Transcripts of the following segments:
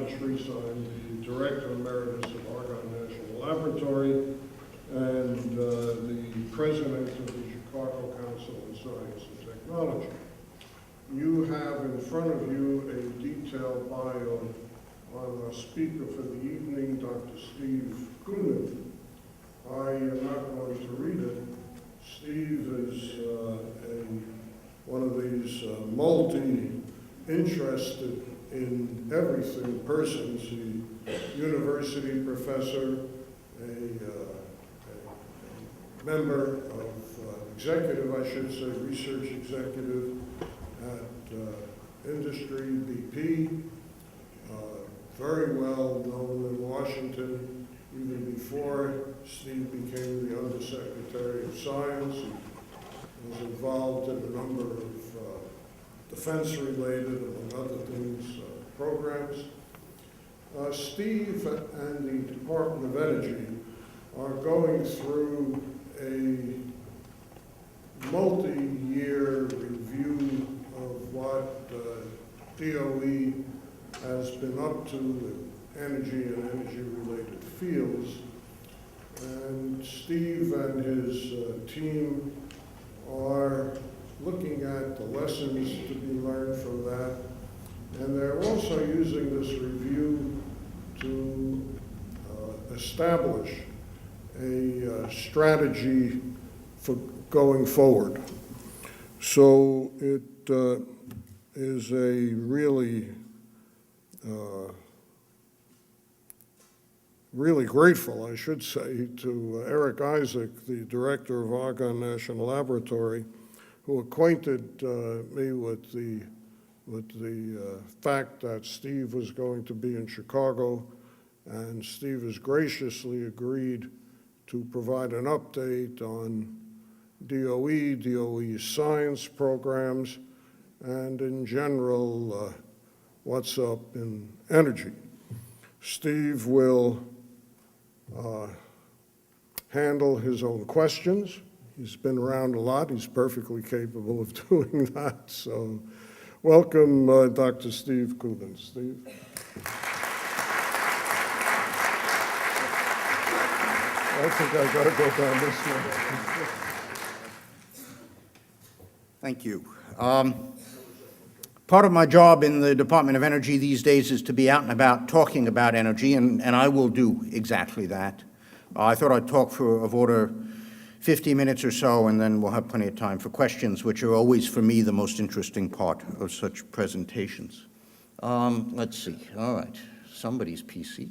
Streisand, the Director Emeritus of Argonne National Laboratory and the President of the Chicago Council on Science and Technology. You have in front of you a detailed bio on our speaker for the evening, Dr. Steve Koonin. I am not going to read it. Steve is one of these multi-interested in everything persons. He's a university professor, a member of executive, I should say, research executive at Industry BP, very well known in Washington even before Steve became the Undersecretary of Science. He was involved in a number of defense-related, among other things, programs. Steve and the Department of Energy are going through a multi-year review of what DOE has been up to with energy and energy-related fields. And Steve and his team are looking at the lessons to be learned from that. And they're also using this review to establish a strategy for going forward. So it is a really grateful, I should say, to Eric Isaac, the director of Argonne National Laboratory, who acquainted me with the fact that Steve was going to be in Chicago, and Steve has graciously agreed to provide an update on DOE's science programs, and in general, what's up in energy. Steve will handle his own questions. He's been around a lot. He's perfectly capable of doing that. So welcome, Dr. Steve Koonin. Steve. I think I got to go down this way. Thank you. Part of my job in the Department of Energy these days is to be out and about talking about energy, and I will do exactly that. I thought I'd talk for of order 50 minutes or so, and then we'll have plenty of time for questions, which are always, for me, the most interesting part of such presentations. Let's see. All right. Somebody's PC.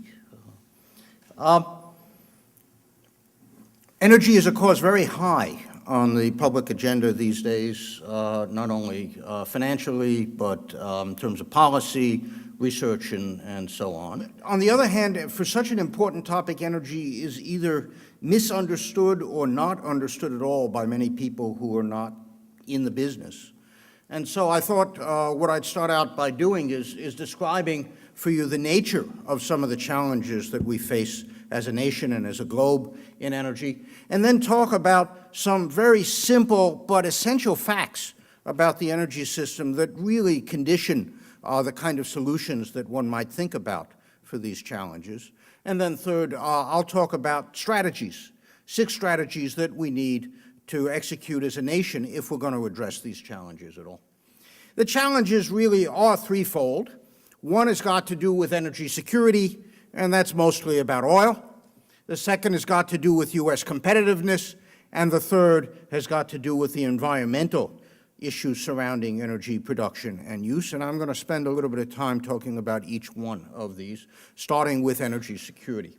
Energy is, of course, very high on the public agenda these days, not only financially, but in terms of policy, research, and so on. On the other hand, for such an important topic, energy is either misunderstood or not understood at all by many people who are not in the business. And so I thought what I'd start out by doing is describing for you the nature of some of the challenges that we face as a nation and as a globe in energy, and then talk about some very simple but essential facts about the energy system that really condition the kind of solutions that one might think about for these challenges. And then third, I'll talk about strategies, 6 strategies that we need to execute as a nation if we're going to address these challenges at all. The challenges really are threefold. One has got to do with energy security, and that's mostly about oil. The second has got to do with U.S. competitiveness, and the third has got to do with the environmental issues surrounding energy production and use, and I'm going to spend a little bit of time talking about each one of these, starting with energy security.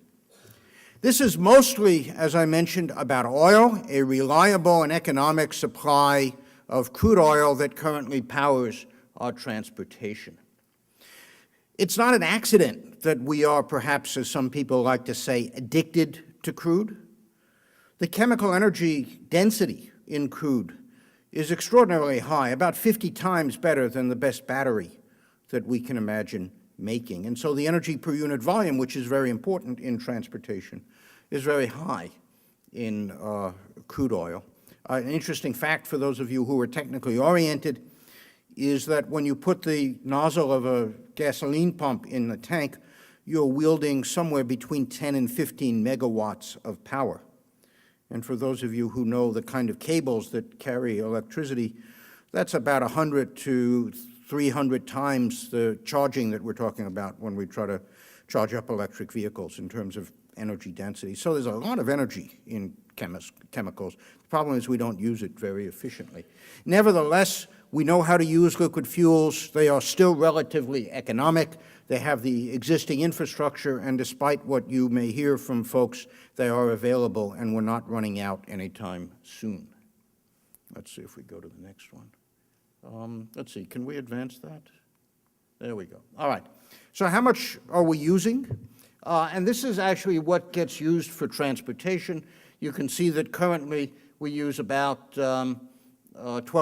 This is mostly, as I mentioned, about oil, a reliable and economic supply of crude oil that currently powers our transportation. It's not an accident that we are, perhaps, as some people like to say, addicted to crude. The chemical energy density in crude is extraordinarily high, about 50 times better than the best battery that we can imagine making. And so the energy per unit volume, which is very important in transportation, is very high in crude oil. An interesting fact for those of you who are technically oriented is that when you put the nozzle of a gasoline pump in the tank, you're wielding somewhere between 10 and 15 megawatts of power. And for those of you who know the kind of cables that carry electricity, that's about 100 to 300 times the charging that we're talking about when we try to charge up electric vehicles in terms of energy density. So there's a lot of energy in chemicals. The problem is we don't use it very efficiently. Nevertheless, we know how to use liquid fuels. They are still relatively economic. They have the existing infrastructure, and despite what you may hear from folks, they are available, and we're not running out anytime soon. Let's see if we go to the next one. Let's see, can we advance that? There we go. All right. So how much are we using? And this is actually what gets used for transportation. You can see that currently we use about 12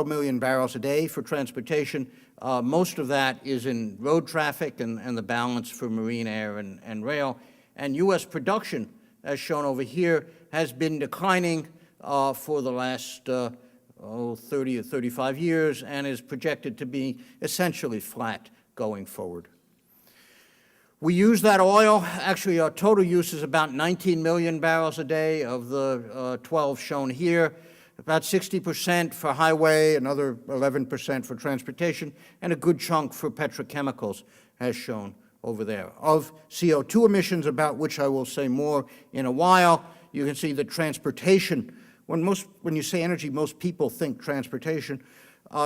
million barrels a day for transportation. Most of that is in road traffic and the balance for marine, air, and rail. And U.S. production, as shown over here, has been declining for the last 30 or 35 years and is projected to be essentially flat going forward. We use that oil. Actually, our total use is about 19 million barrels a day of the 12 shown here. About 60% for highway, another 11% for transportation, and a good chunk for petrochemicals, as shown over there. Of CO2 emissions, about which I will say more in a while, you can see that transportation, when you say energy, most people think transportation.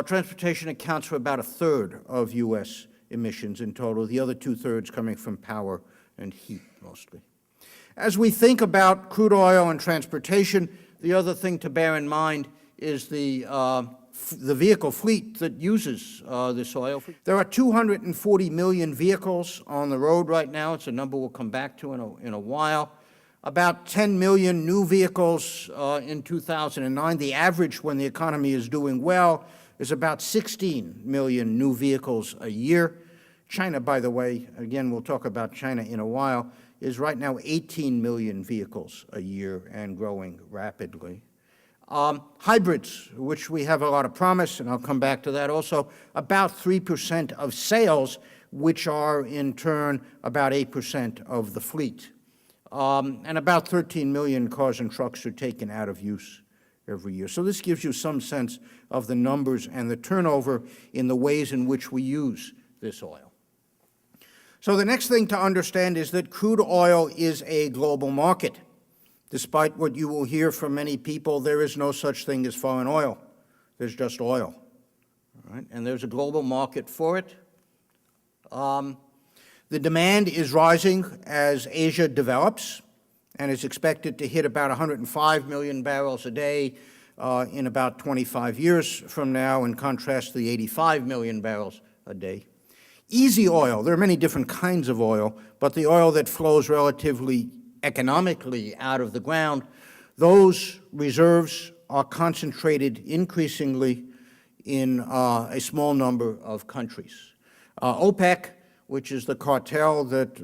Transportation accounts for about a third of U.S. emissions in total, the other two-thirds coming from power and heat mostly. As we think about crude oil and transportation, the other thing to bear in mind is the vehicle fleet that uses this oil. There are 240 million vehicles on the road right now. It's a number we'll come back to in a while. About 10 million new vehicles in 2009. The average when the economy is doing well is about 16 million new vehicles a year. China, by the way, again, we'll talk about China in a while, is right now 18 million vehicles a year and growing rapidly. Hybrids, which we have a lot of promise, and I'll come back to that also, about 3% of sales, which are in turn about 8% of the fleet. And about 13 million cars and trucks are taken out of use every year. So this gives you some sense of the numbers and the turnover in the ways in which we use this oil. So the next thing to understand is that crude oil is a global market. Despite what you will hear from many people, there is no such thing as foreign oil. There's just oil. All right? And there's a global market for it. The demand is rising as Asia develops and is expected to hit about 105 million barrels a day in about 25 years from now, in contrast to the 85 million barrels a day. Easy oil, there are many different kinds of oil, but the oil that flows relatively economically out of the ground, those reserves are concentrated increasingly in a small number of countries. OPEC, which is the cartel that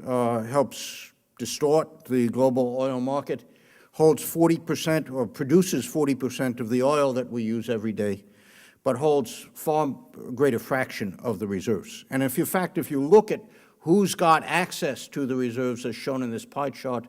helps distort the global oil market, holds 40% or produces 40% of the oil that we use every day, but holds far greater fraction of the reserves. And if you look at who's got access to the reserves as shown in this pie chart,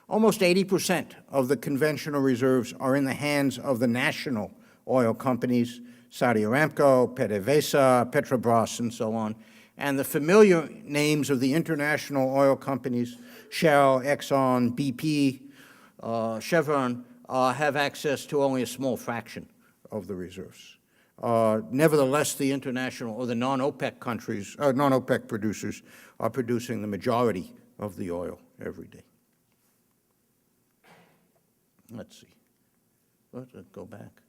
almost 80% of the conventional reserves are in the hands of the national oil companies, Saudi Aramco, PDVSA, Petrobras, and so on. And the familiar names of the international oil companies, Shell, Exxon, BP, Chevron, have access to only a small fraction of the reserves. Nevertheless, the international or the non-OPEC countries, non-OPEC producers are producing the majority of the oil every day. Let's see. Let's go back.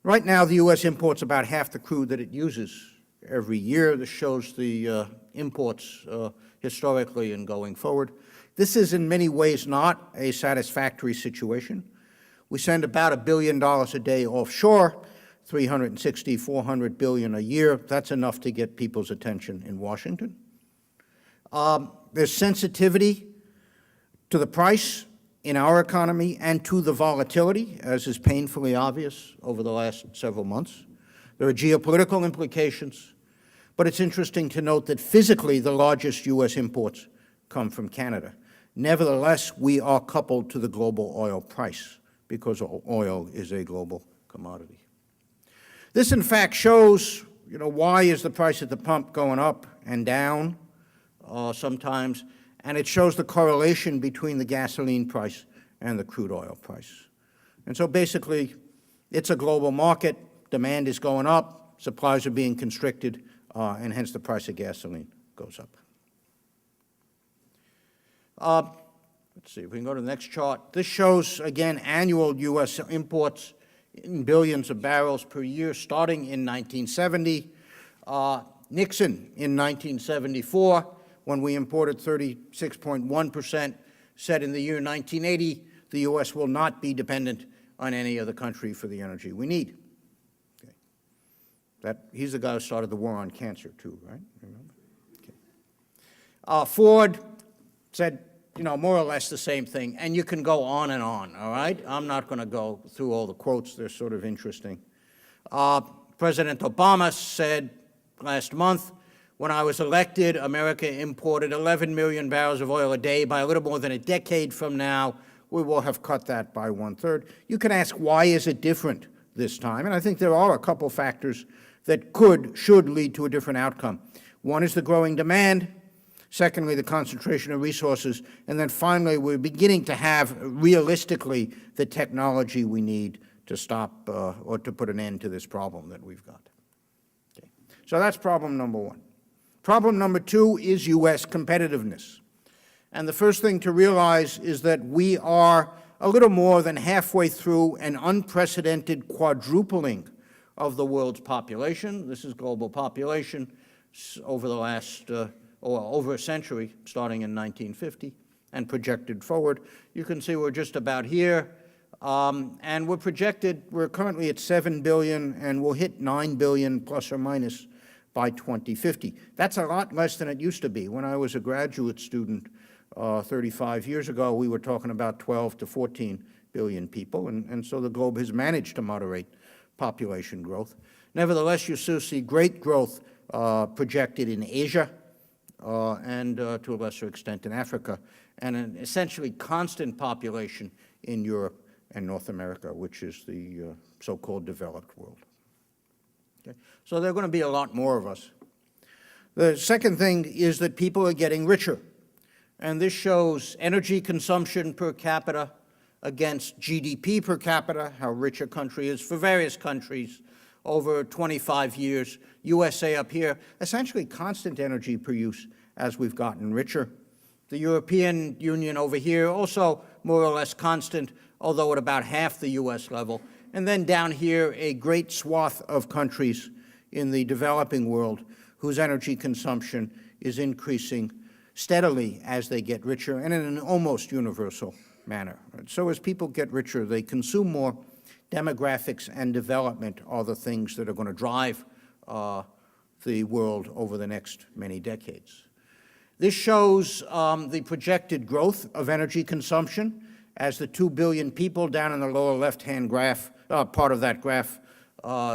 Right now, the U.S. imports about half the crude that it uses every year. This shows the imports historically and going forward. This is in many ways not a satisfactory situation. We send about $1 billion a day offshore, 360, 400 billion a year. That's enough to get people's attention in Washington. There's sensitivity to the price in our economy and to the volatility, as is painfully obvious over the last several months. There are geopolitical implications, but it's interesting to note that physically the largest U.S. imports come from Canada. Nevertheless, we are coupled to the global oil price because oil is a global commodity. This, in fact, shows, why is the price at the pump going up and down sometimes, and it shows the correlation between the gasoline price and the crude oil price. And so basically, it's a global market, demand is going up, supplies are being constricted, and hence the price of gasoline goes up. Let's see if we can go to the next chart. This shows, again, annual U.S. imports in billions of barrels per year, starting in 1970. Nixon in 1974, when we imported 36.1%, said in the year 1980, the U.S. will not be dependent on any other country for the energy we need. Okay. He's the guy who started the war on cancer, too, right? Remember? Okay. Ford said, more or less the same thing, and you can go on and on, all right? I'm not going to go through all the quotes. They're sort of interesting. President Obama said last month, when I was elected, America imported 11 million barrels of oil a day. By a little more than a decade from now, we will have cut that by 1/3. You can ask, why is it different this time? And I think there are a couple factors that should lead to a different outcome. One is the growing demand. Secondly, the concentration of resources. And then finally, we're beginning to have, realistically, the technology we need to stop or to put an end to this problem that we've got. Okay. So that's problem number one. Problem number two is U.S. competitiveness. And the first thing to realize is that we are a little more than halfway through an unprecedented quadrupling of the world's population. This is global population over the last or over a century, starting in 1950, and projected forward. You can see we're just about here, and we're currently at 7 billion, and we'll hit 9 billion plus or minus by 2050. That's a lot less than it used to be. When I was a graduate student 35 years ago, we were talking about 12 to 14 billion people, and so the globe has managed to moderate population growth. Nevertheless, you still see great growth projected in Asia, and to a lesser extent in Africa, and an essentially constant population in Europe and North America, which is the so-called developed world. Okay? So there are going to be a lot more of us. The second thing is that people are getting richer, and this shows energy consumption per capita against GDP per capita, how rich a country is for various countries over 25 years. USA up here, essentially constant energy per use as we've gotten richer. The European Union over here, also more or less constant, although at about half the US level. And then down here, a great swath of countries in the developing world whose energy consumption is increasing steadily as they get richer and in an almost universal manner. So as people get richer, they consume more. Demographics and development are the things that are going to drive the world over the next many decades. This shows the projected growth of energy consumption as the 2 billion people down in the lower left-hand graph, part of that graph,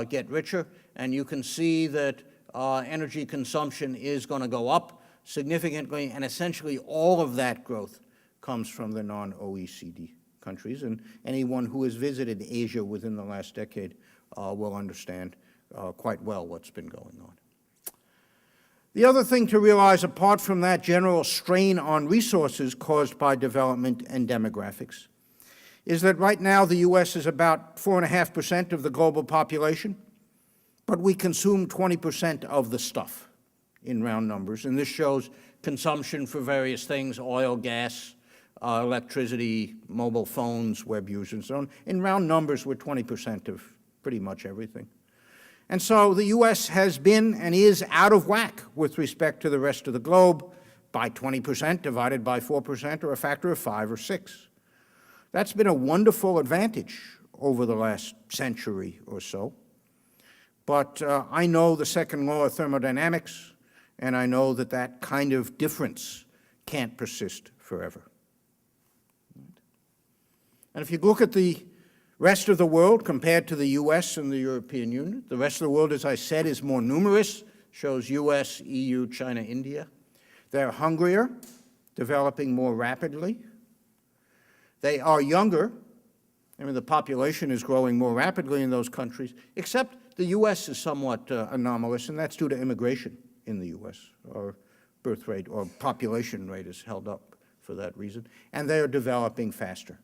get richer. And you can see that energy consumption is going to go up significantly, and essentially all of that growth comes from the non-OECD countries, and anyone who has visited Asia within the last decade will understand quite well what's been going on. The other thing to realize, apart from that general strain on resources caused by development and demographics, is that right now the U.S. is about 4.5% of the global population, but we consume 20% of the stuff in round numbers, and this shows consumption for various things, oil, gas, electricity, mobile phones, web use, and so on. In round numbers, we're 20% of pretty much everything. And so the U.S. has been and is out of whack with respect to the rest of the globe by 20% divided by 4%, or a factor of 5 or 6. That's been a wonderful advantage over the last century or so. But I know the second law of thermodynamics, and I know that that kind of difference can't persist forever. And if you look at the rest of the world compared to the U.S. and the European Union, the rest of the world, as I said, is more numerous, shows U.S., EU, China, India. They're hungrier, developing more rapidly. They are younger. I mean, the population is growing more rapidly in those countries, except the U.S. is somewhat anomalous, and that's due to immigration in the U.S. Our birth rate or population rate is held up for that reason, and they are developing faster.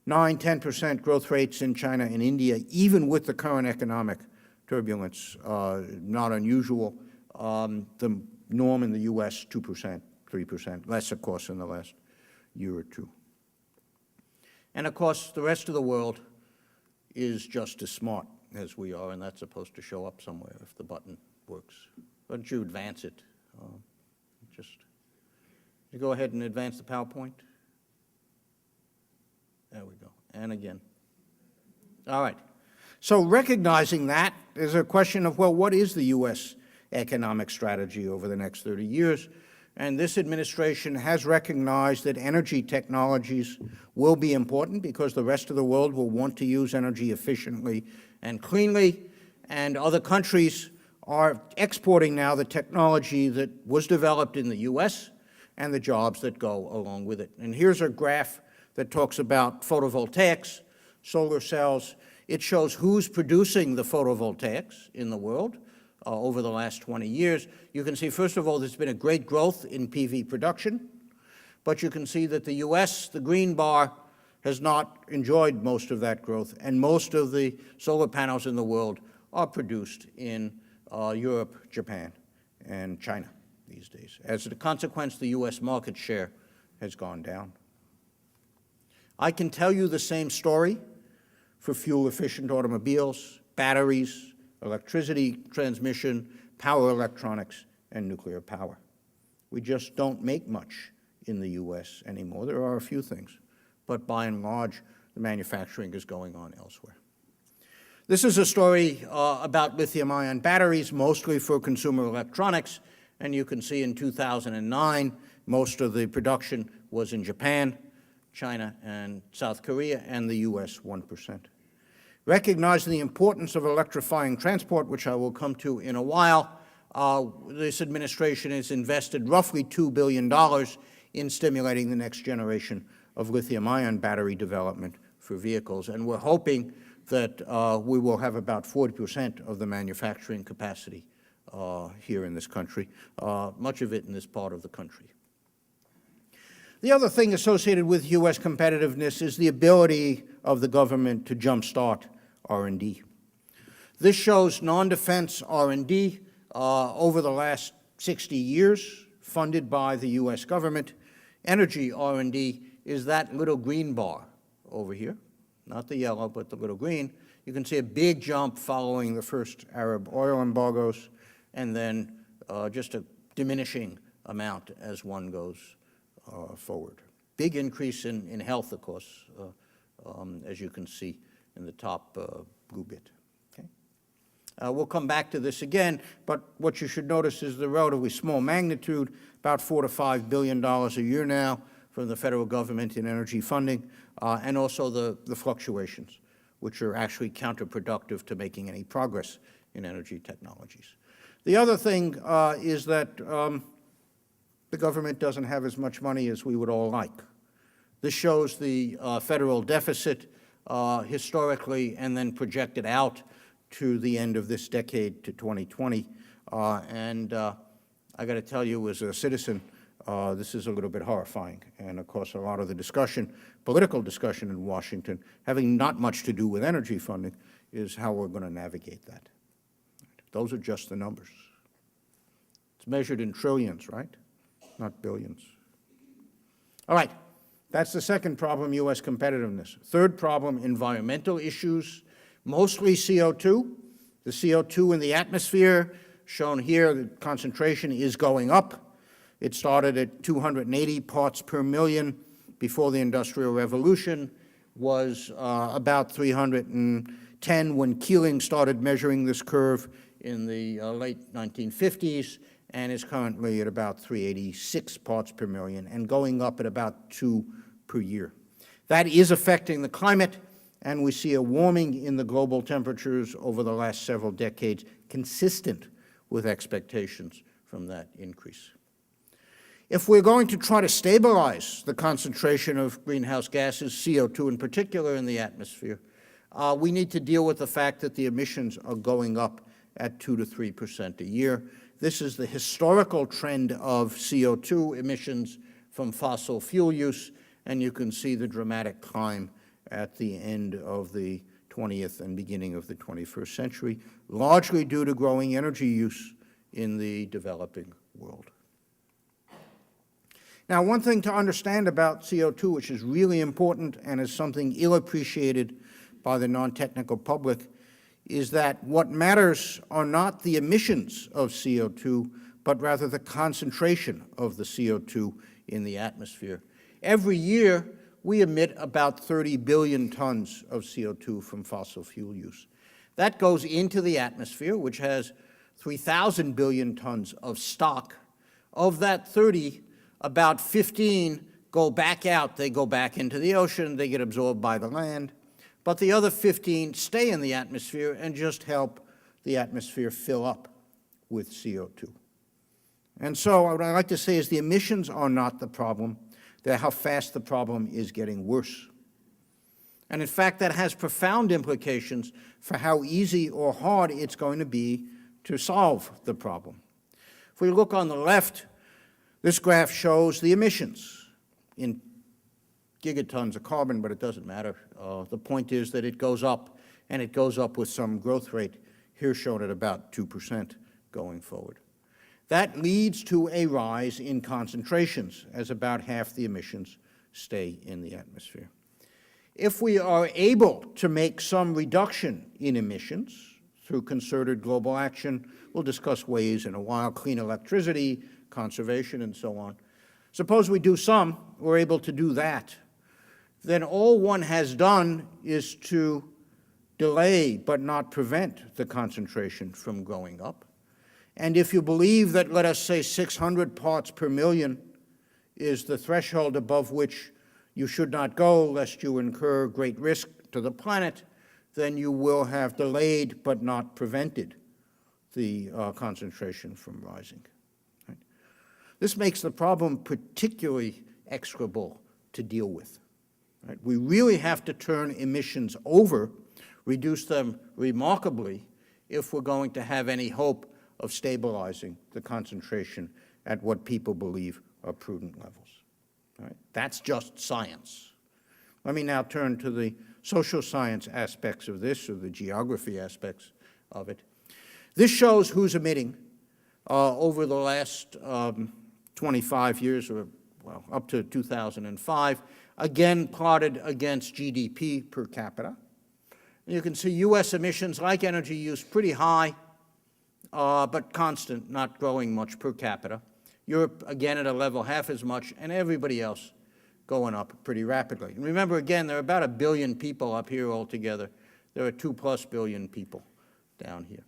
9, 10% growth rates in China and India, even with the current economic turbulence, not unusual. The norm in the U.S., 2%, 3%, less, of course, in the last year or two. And, of course, the rest of the world is just as smart as we are, and that's supposed to show up somewhere if the button works. Why don't you advance it? You go ahead and advance the PowerPoint. There we go. And again. All right. So recognizing that, there's a question of, well, what is the U.S. economic strategy over the next 30 years? And this administration has recognized that energy technologies will be important because the rest of the world will want to use energy efficiently and cleanly, and other countries are exporting now the technology that was developed in the U.S. and the jobs that go along with it. And here's a graph that talks about photovoltaics, solar cells. It shows who's producing the photovoltaics in the world over the last 20 years. You can see, first of all, there's been a great growth in PV production, but you can see that the U.S., the green bar, has not enjoyed most of that growth, and most of the solar panels in the world are produced in Europe, Japan, and China these days. As a consequence, the U.S. market share has gone down. I can tell you the same story for fuel-efficient automobiles, batteries, electricity transmission, power electronics, and nuclear power. We just don't make much in the U.S. anymore. There are a few things, but by and large, the manufacturing is going on elsewhere. This is a story about lithium-ion batteries, mostly for consumer electronics, and you can see in 2009, most of the production was in Japan, China, and South Korea, and the U.S. 1%. Recognizing the importance of electrifying transport, which I will come to in a while, this administration has invested roughly $2 billion in stimulating the next generation of lithium-ion battery development for vehicles, and we're hoping that we will have about 40% of the manufacturing capacity here in this country, much of it in this part of the country. The other thing associated with U.S. competitiveness is the ability of the government to jumpstart R&D. This shows non-defense R&D over the last 60 years, funded by the U.S. government. Energy R&D is that little green bar over here, not the yellow, but the little green. You can see a big jump following the first Arab oil embargoes, and then just a diminishing amount as one goes forward. Big increase in health, of course, as you can see in the top blue bit. Okay? We'll come back to this again, but what you should notice is the relatively small magnitude, about $4 to $5 billion a year now from the federal government in energy funding, and also the fluctuations, which are actually counterproductive to making any progress in energy technologies. The other thing is that the government doesn't have as much money as we would all like. This shows the federal deficit historically and then projected out to the end of this decade to 2020. And I got to tell you, as a citizen, this is a little bit horrifying. And of course, a lot of the discussion, political discussion in Washington, having not much to do with energy funding, is how we're going to navigate that. Those are just the numbers. It's measured in trillions, right? Not billions. All right, that's the second problem, U.S. competitiveness. Third problem, environmental issues, mostly CO2. The CO2 in the atmosphere, shown here, the concentration is going up. It started at 280 parts per million before the Industrial Revolution, was about 310 when Keeling started measuring this curve in the late 1950s, and is currently at about 386 parts per million and going up at about 2 per year. That is affecting the climate, and we see a warming in the global temperatures over the last several decades, consistent with expectations from that increase. If we're going to try to stabilize the concentration of greenhouse gases, CO2 in particular, in the atmosphere, we need to deal with the fact that the emissions are going up at 2 to 3% a year. This is the historical trend of CO2 emissions from fossil fuel use, and you can see the dramatic climb at the end of the 20th and beginning of the 21st century, largely due to growing energy use in the developing world. Now, one thing to understand about CO2, which is really important and is something ill-appreciated by the non-technical public, is that what matters are not the emissions of CO2, but rather the concentration of the CO2 in the atmosphere. Every year, we emit about 30 billion tons of CO2 from fossil fuel use. That goes into the atmosphere, which has 3,000 billion tons of stock. Of that 30, about 15 go back out. They go back into the ocean. They get absorbed by the land. But the other 15 stay in the atmosphere and just help the atmosphere fill up with CO2. And so what I like to say is the emissions are not the problem. They're how fast the problem is getting worse. And in fact, that has profound implications for how easy or hard it's going to be to solve the problem. If we look on the left, this graph shows the emissions in gigatons of carbon, but it doesn't matter. The point is that it goes up, and it goes up with some growth rate, here shown at about 2% going forward. That leads to a rise in concentrations, as about half the emissions stay in the atmosphere. If we are able to make some reduction in emissions through concerted global action, we'll discuss ways in a while, clean electricity, conservation, and so on. Suppose we do some, we're able to do that. Then all one has done is to delay but not prevent the concentration from going up. And if you believe that, let us say, 600 parts per million is the threshold above which you should not go lest you incur great risk to the planet, then you will have delayed but not prevented the concentration from rising. Right? This makes the problem particularly execrable to deal with. Right? We really have to turn emissions over, reduce them remarkably, if we're going to have any hope of stabilizing the concentration at what people believe are prudent levels. Right? That's just science. Let me now turn to the social science aspects of this, or the geography aspects of it. This shows who's emitting over the last 25 years, or well, up to 2005, again plotted against GDP per capita. You can see U.S. emissions, like energy use, pretty high, but constant, not growing much per capita. Europe, again, at a level half as much, and everybody else going up pretty rapidly. And remember, again, there are about 1 billion people up here altogether. There are 2+ billion people down here.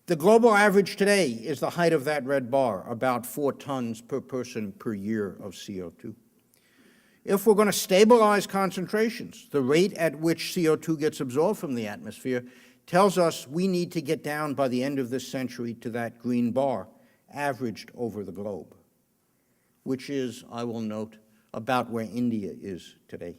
The global average today is the height of that red bar, about 4 tons per person per year of CO2. If we're going to stabilize concentrations, the rate at which CO2 gets absorbed from the atmosphere tells us we need to get down by the end of this century to that green bar, averaged over the globe, which is, I will note, about where India is today.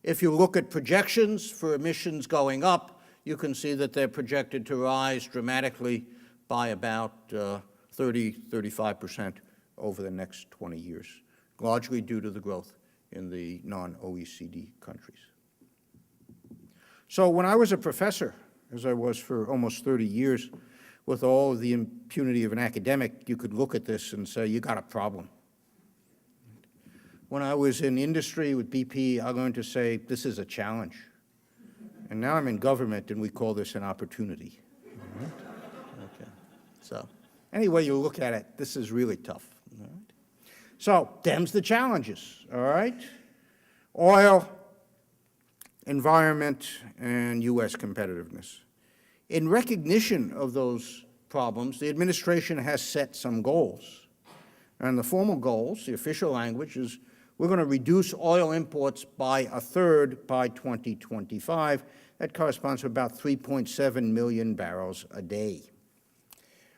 If you look at projections for emissions going up, you can see that they're projected to rise dramatically by about 30–35% over the next 20 years, largely due to the growth in the non-OECD countries. So when I was a professor, as I was for almost 30 years, with all of the impunity of an academic, you could look at this and say, you got a problem. When I was in industry with BP, I learned to say, this is a challenge. And now I'm in government, and we call this an opportunity. All right? Okay. So any way you look at it, this is really tough. All right? So them's the challenges, all right? Oil, environment, and U.S. competitiveness. In recognition of those problems, the administration has set some goals. And the formal goals, the official language, is we're going to reduce oil imports by 1/3 by 2025. That corresponds to about 3.7 million barrels a day.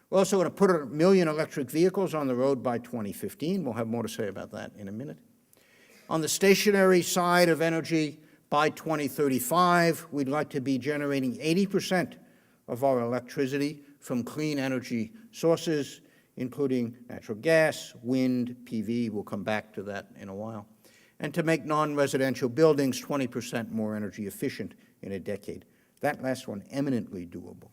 We're also going to put 1 million electric vehicles on the road by 2015. We'll have more to say about that in a minute. On the stationary side of energy, by 2035, we'd like to be generating 80% of our electricity from clean energy sources, including natural gas, wind, PV. We'll come back to that in a while. And to make non-residential buildings 20% more energy efficient in a decade. That last one, eminently doable.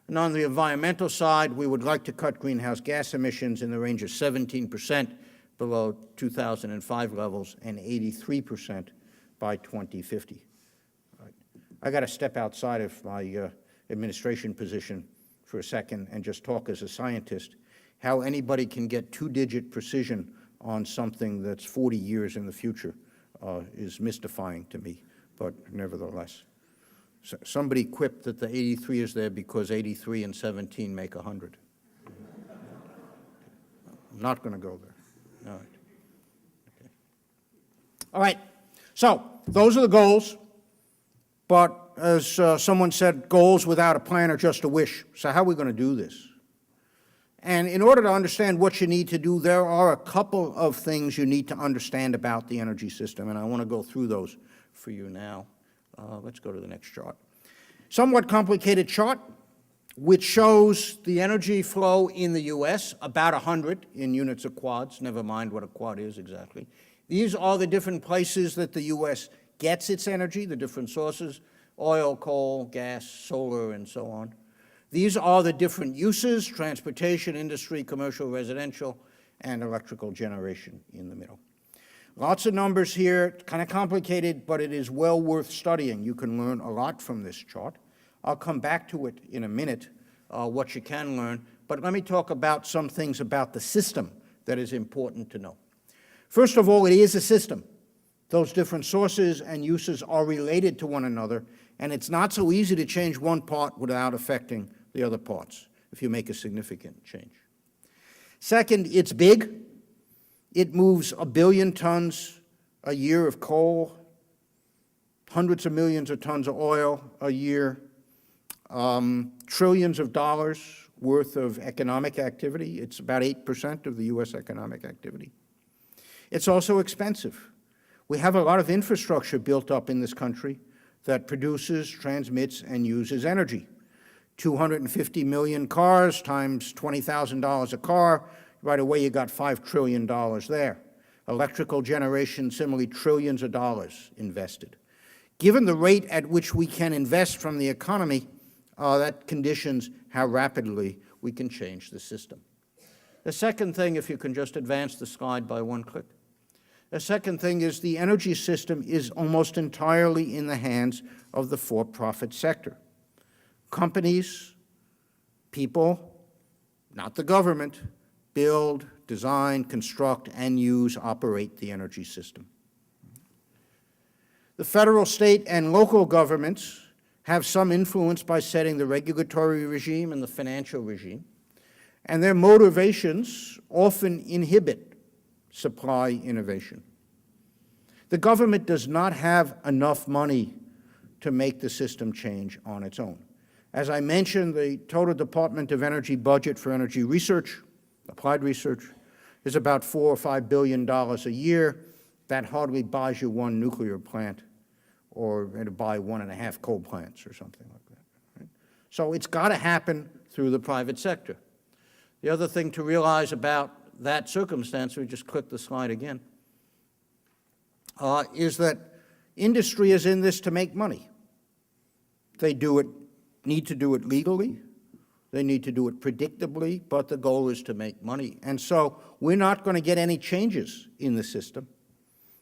And on the environmental side, we would like to cut greenhouse gas emissions in the range of 17% below 2005 levels and 83% by 2050. Right. I got to step outside of my administration position for a second and just talk as a scientist. How anybody can get 2-digit precision on something that's 40 years in the future is mystifying to me, but nevertheless. So somebody quipped that the 83 is there because 83 and 17 make 100. I'm not going to go there. All right. Okay. All right. So those are the goals, but as someone said, goals without a plan are just a wish. So how are we going to do this? And in order to understand what you need to do, there are a couple of things you need to understand about the energy system, and I want to go through those for you now. Let's go to the next chart. Somewhat complicated chart, which shows the energy flow in the U.S., about 100 in units of quads, never mind what a quad is exactly. These are the different places that the U.S. gets its energy, the different sources, oil, coal, gas, solar, and so on. These are the different uses: transportation, industry, commercial, residential, and electrical generation in the middle. Lots of numbers here, kind of complicated, but it is well worth studying. You can learn a lot from this chart. I'll come back to it in a minute, what you can learn, but let me talk about some things about the system that is important to know. First of all, it is a system. Those different sources and uses are related to one another, and it's not so easy to change one part without affecting the other parts if you make a significant change. Second, it's big. It moves 1 billion tons a year of coal, hundreds of millions of tons of oil a year, trillions of dollars worth of economic activity. It's about 8% of the U.S. economic activity. It's also expensive. We have a lot of infrastructure built up in this country that produces, transmits, and uses energy. 250 million cars times $20,000 a car, right away you got $5 trillion there. Electrical generation, similarly, trillions of dollars invested. Given the rate at which we can invest from the economy, that conditions how rapidly we can change the system. The second thing, if you can just advance the slide by one click. The second thing is the energy system is almost entirely in the hands of the for-profit sector. Companies, people, not the government, build, design, construct, and use, operate the energy system. The federal, state, and local governments have some influence by setting the regulatory regime and the financial regime, and their motivations often inhibit supply innovation. The government does not have enough money to make the system change on its own. As I mentioned, the total Department of Energy budget for energy research, applied research, is about $4 or $5 billion a year. That hardly buys you one nuclear plant, or to buy 1.5 coal plants or something like that. Right? So it's got to happen through the private sector. The other thing to realize about that circumstance, we just click the slide again, is that industry is in this to make money. They need to do it legally, they need to do it predictably, but the goal is to make money. And so we're not going to get any changes in the system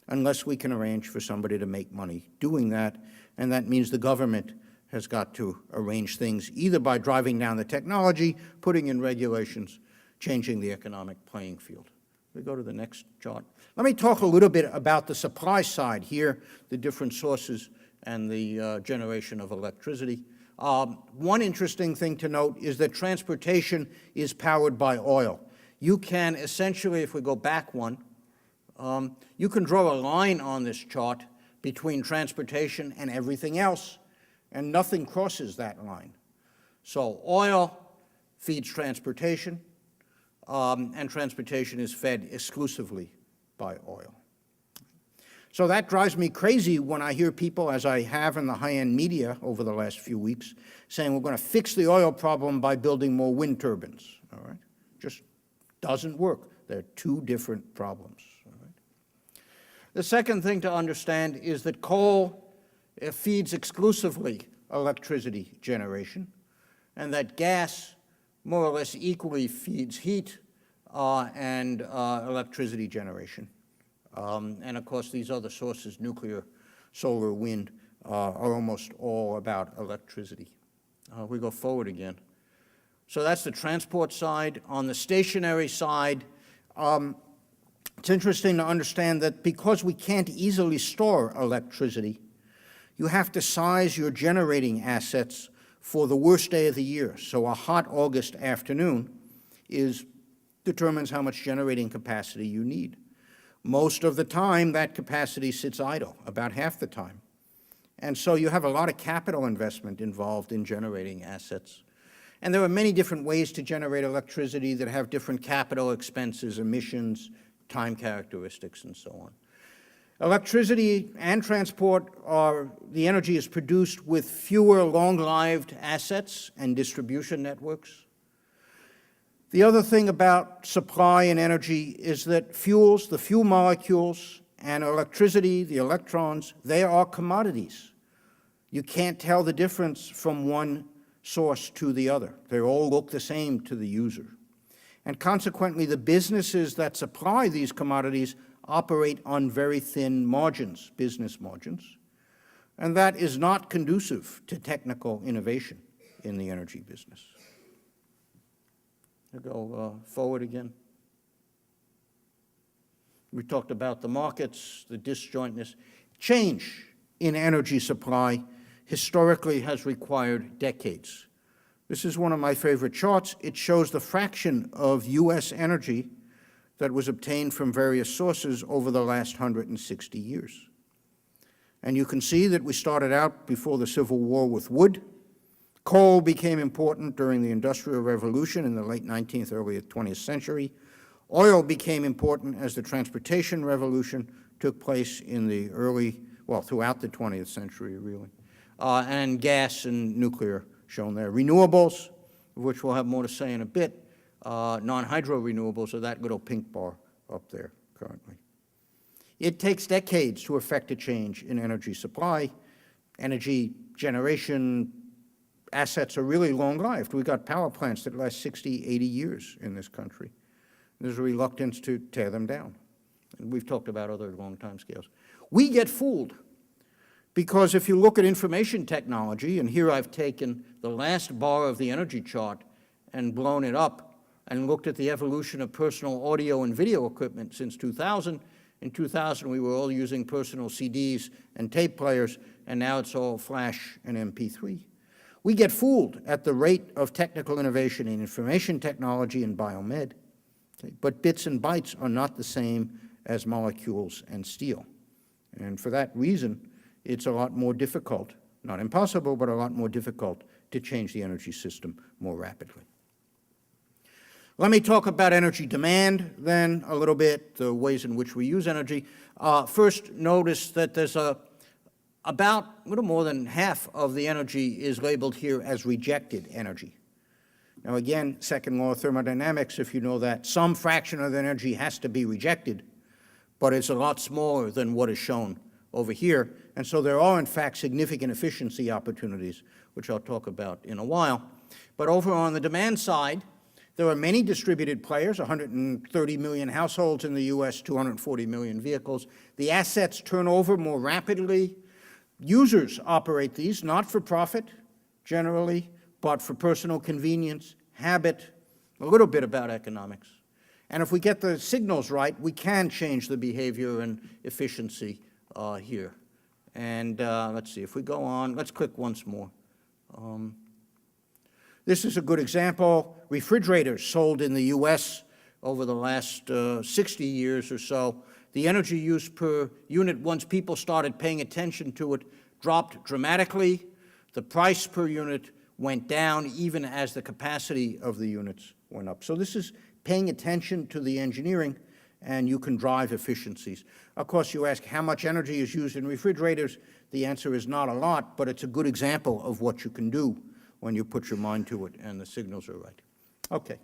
unless we can arrange for somebody to make money doing that, and that means the government has got to arrange things either by driving down the technology, putting in regulations, changing the economic playing field. We go to the next chart. Let me talk a little bit about the supply side here, the different sources and the generation of electricity. One interesting thing to note is that transportation is powered by oil. You can essentially, if we go back one, you can draw a line on this chart between transportation and everything else, and nothing crosses that line. So oil feeds transportation, and transportation is fed exclusively by oil. So that drives me crazy when I hear people, as I have in the high-end media over the last few weeks, saying we're going to fix the oil problem by building more wind turbines, all right? Just doesn't work. They're two different problems, all right? The second thing to understand is that coal feeds exclusively electricity generation, and that gas more or less equally feeds heat and electricity generation. And of course, these other sources, nuclear, solar, wind, are almost all about electricity. We go forward again. So that's the transport side. On the stationary side, it's interesting to understand that because we can't easily store electricity, you have to size your generating assets for the worst day of the year. So a hot August afternoon determines how much generating capacity you need. Most of the time, that capacity sits idle, about half the time. And so you have a lot of capital investment involved in generating assets. And there are many different ways to generate electricity that have different capital expenses, emissions, time characteristics, and so on. Electricity and transport the energy is produced with fewer long-lived assets and distribution networks. The other thing about supply and energy is that fuels, the fuel molecules, and electricity, the electrons, they are commodities. You can't tell the difference from one source to the other. They all look the same to the user. And consequently, the businesses that supply these commodities operate on very thin margins, business margins, and that is not conducive to technical innovation in the energy business. I'll go forward again. We talked about the markets, the disjointness. Change in energy supply historically has required decades. This is one of my favorite charts. It shows the fraction of U.S. energy that was obtained from various sources over the last 160 years. And you can see that we started out before the Civil War with wood. Coal became important during the Industrial Revolution in the late 19th, early 20th century. Oil became important as the transportation revolution took place in the throughout the 20th century, really. And gas and nuclear shown there. Renewables, of which we'll have more to say in a bit, non-hydro renewables are that little pink bar up there currently. It takes decades to effect a change in energy supply. Energy generation assets are really long-lived. We've got power plants that last 60, 80 years in this country. There's a reluctance to tear them down. And we've talked about other long time scales. We get fooled because if you look at information technology, and here I've taken the last bar of the energy chart and blown it up and looked at the evolution of personal audio and video equipment since 2000. In 2000, we were all using personal CDs and tape players, and now it's all flash and MP3. We get fooled at the rate of technical innovation in information technology and biomed, okay? But bits and bytes are not the same as molecules and steel. And for that reason, it's a lot more difficult, not impossible, but a lot more difficult to change the energy system more rapidly. Let me talk about energy demand then a little bit, the ways in which we use energy. First, notice that there's about a little more than half of the energy is labeled here as rejected energy. Now again, second law of thermodynamics, if you know that, some fraction of the energy has to be rejected, but it's a lot smaller than what is shown over here. And so there are, in fact, significant efficiency opportunities, which I'll talk about in a while. But over on the demand side, there are many distributed players, 130 million households in the U.S., 240 million vehicles. The assets turn over more rapidly. Users operate these, not for profit, generally, but for personal convenience, habit, a little bit about economics. And if we get the signals right, we can change the behavior and efficiency here. And let's see, if we go on, let's click once more. This is a good example. Refrigerators sold in the U.S. over the last 60 years or so. The energy use per unit, once people started paying attention to it, dropped dramatically. The price per unit went down even as the capacity of the units went up. So this is paying attention to the engineering, and you can drive efficiencies. Of course, you ask how much energy is used in refrigerators. The answer is not a lot, but it's a good example of what you can do when you put your mind to it and the signals are right. Okay,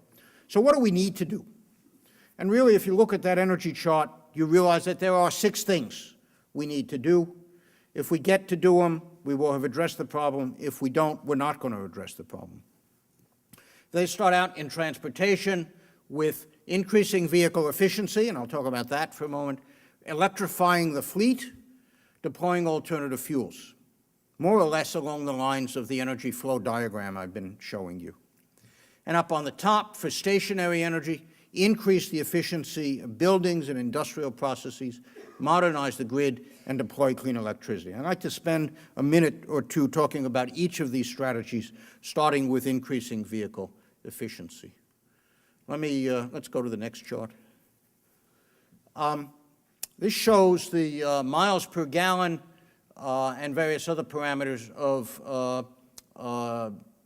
so what do we need to do? And really, if you look at that energy chart, you realize that there are 6 things we need to do. If we get to do them, we will have addressed the problem. If we don't, we're not going to address the problem. They start out in transportation with increasing vehicle efficiency, and I'll talk about that for a moment, electrifying the fleet, deploying alternative fuels, more or less along the lines of the energy flow diagram I've been showing you. And up on the top, for stationary energy, increase the efficiency of buildings and industrial processes, modernize the grid, and deploy clean electricity. I'd like to spend a minute or two talking about each of these strategies, starting with increasing vehicle efficiency. Let's go to the next chart. This shows the miles per gallon and various other parameters of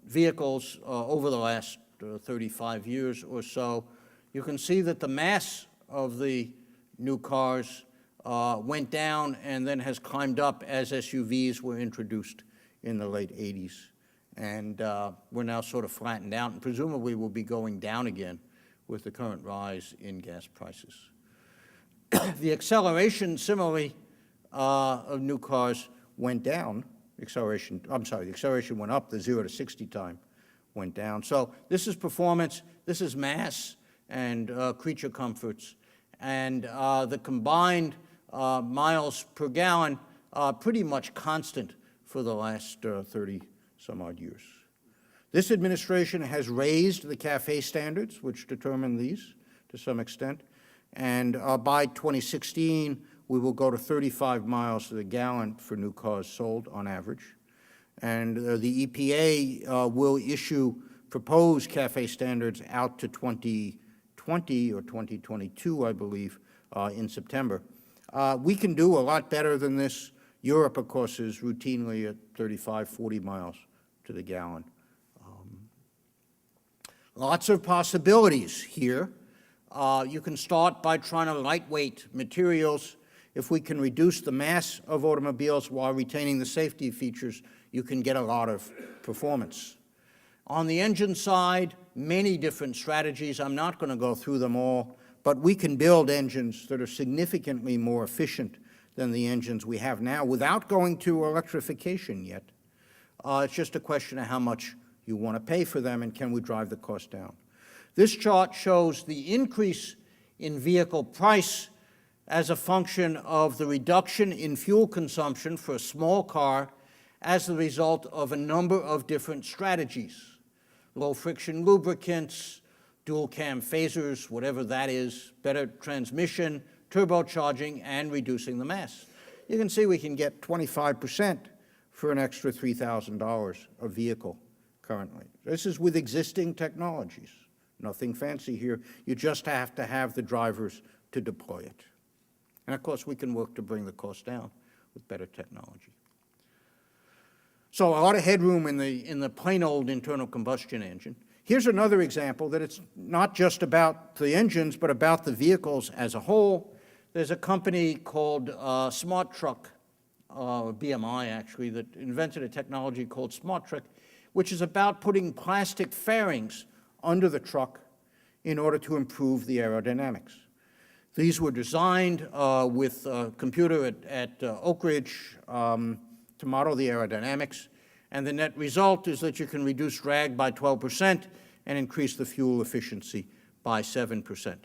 vehicles over the last 35 years or so. You can see that the mass of the new cars went down and then has climbed up as SUVs were introduced in the late 80s. And we're now sort of flattened out, and presumably will be going down again with the current rise in gas prices. The acceleration, similarly, of new cars went down. The acceleration went up. The 0 to 60 time went down. So this is performance, this is mass and creature comforts. And the combined miles per gallon are pretty much constant for the last 30-some-odd years. This administration has raised the CAFE standards, which determine these to some extent. And by 2016, we will go to 35 miles to the gallon for new cars sold on average. And the EPA will issue proposed CAFE standards out to 2020 or 2022, I believe, in September. We can do a lot better than this. Europe, of course, is routinely at 35, 40 miles to the gallon. Lots of possibilities here. You can start by trying to lightweight materials. If we can reduce the mass of automobiles while retaining the safety features, you can get a lot of performance. On the engine side, many different strategies. I'm not going to go through them all, but we can build engines that are significantly more efficient than the engines we have now without going to electrification yet. It's just a question of how much you want to pay for them and can we drive the cost down. This chart shows the increase in vehicle price as a function of the reduction in fuel consumption for a small car as the result of a number of different strategies. Low-friction lubricants, dual-cam phasers, whatever that is, better transmission, turbocharging, and reducing the mass. You can see we can get 25% for an extra $3,000 a vehicle currently. This is with existing technologies. Nothing fancy here. You just have to have the drivers to deploy it. And of course, we can work to bring the cost down with better technology. So a lot of headroom in the plain old internal combustion engine. Here's another example that it's not just about the engines, but about the vehicles as a whole. There's a company called SmartTruck, BMI actually, that invented a technology called SmartTruck, which is about putting plastic fairings under the truck in order to improve the aerodynamics. These were designed with a computer at Oak Ridge to model the aerodynamics, and the net result is that you can reduce drag by 12% and increase the fuel efficiency by 7%.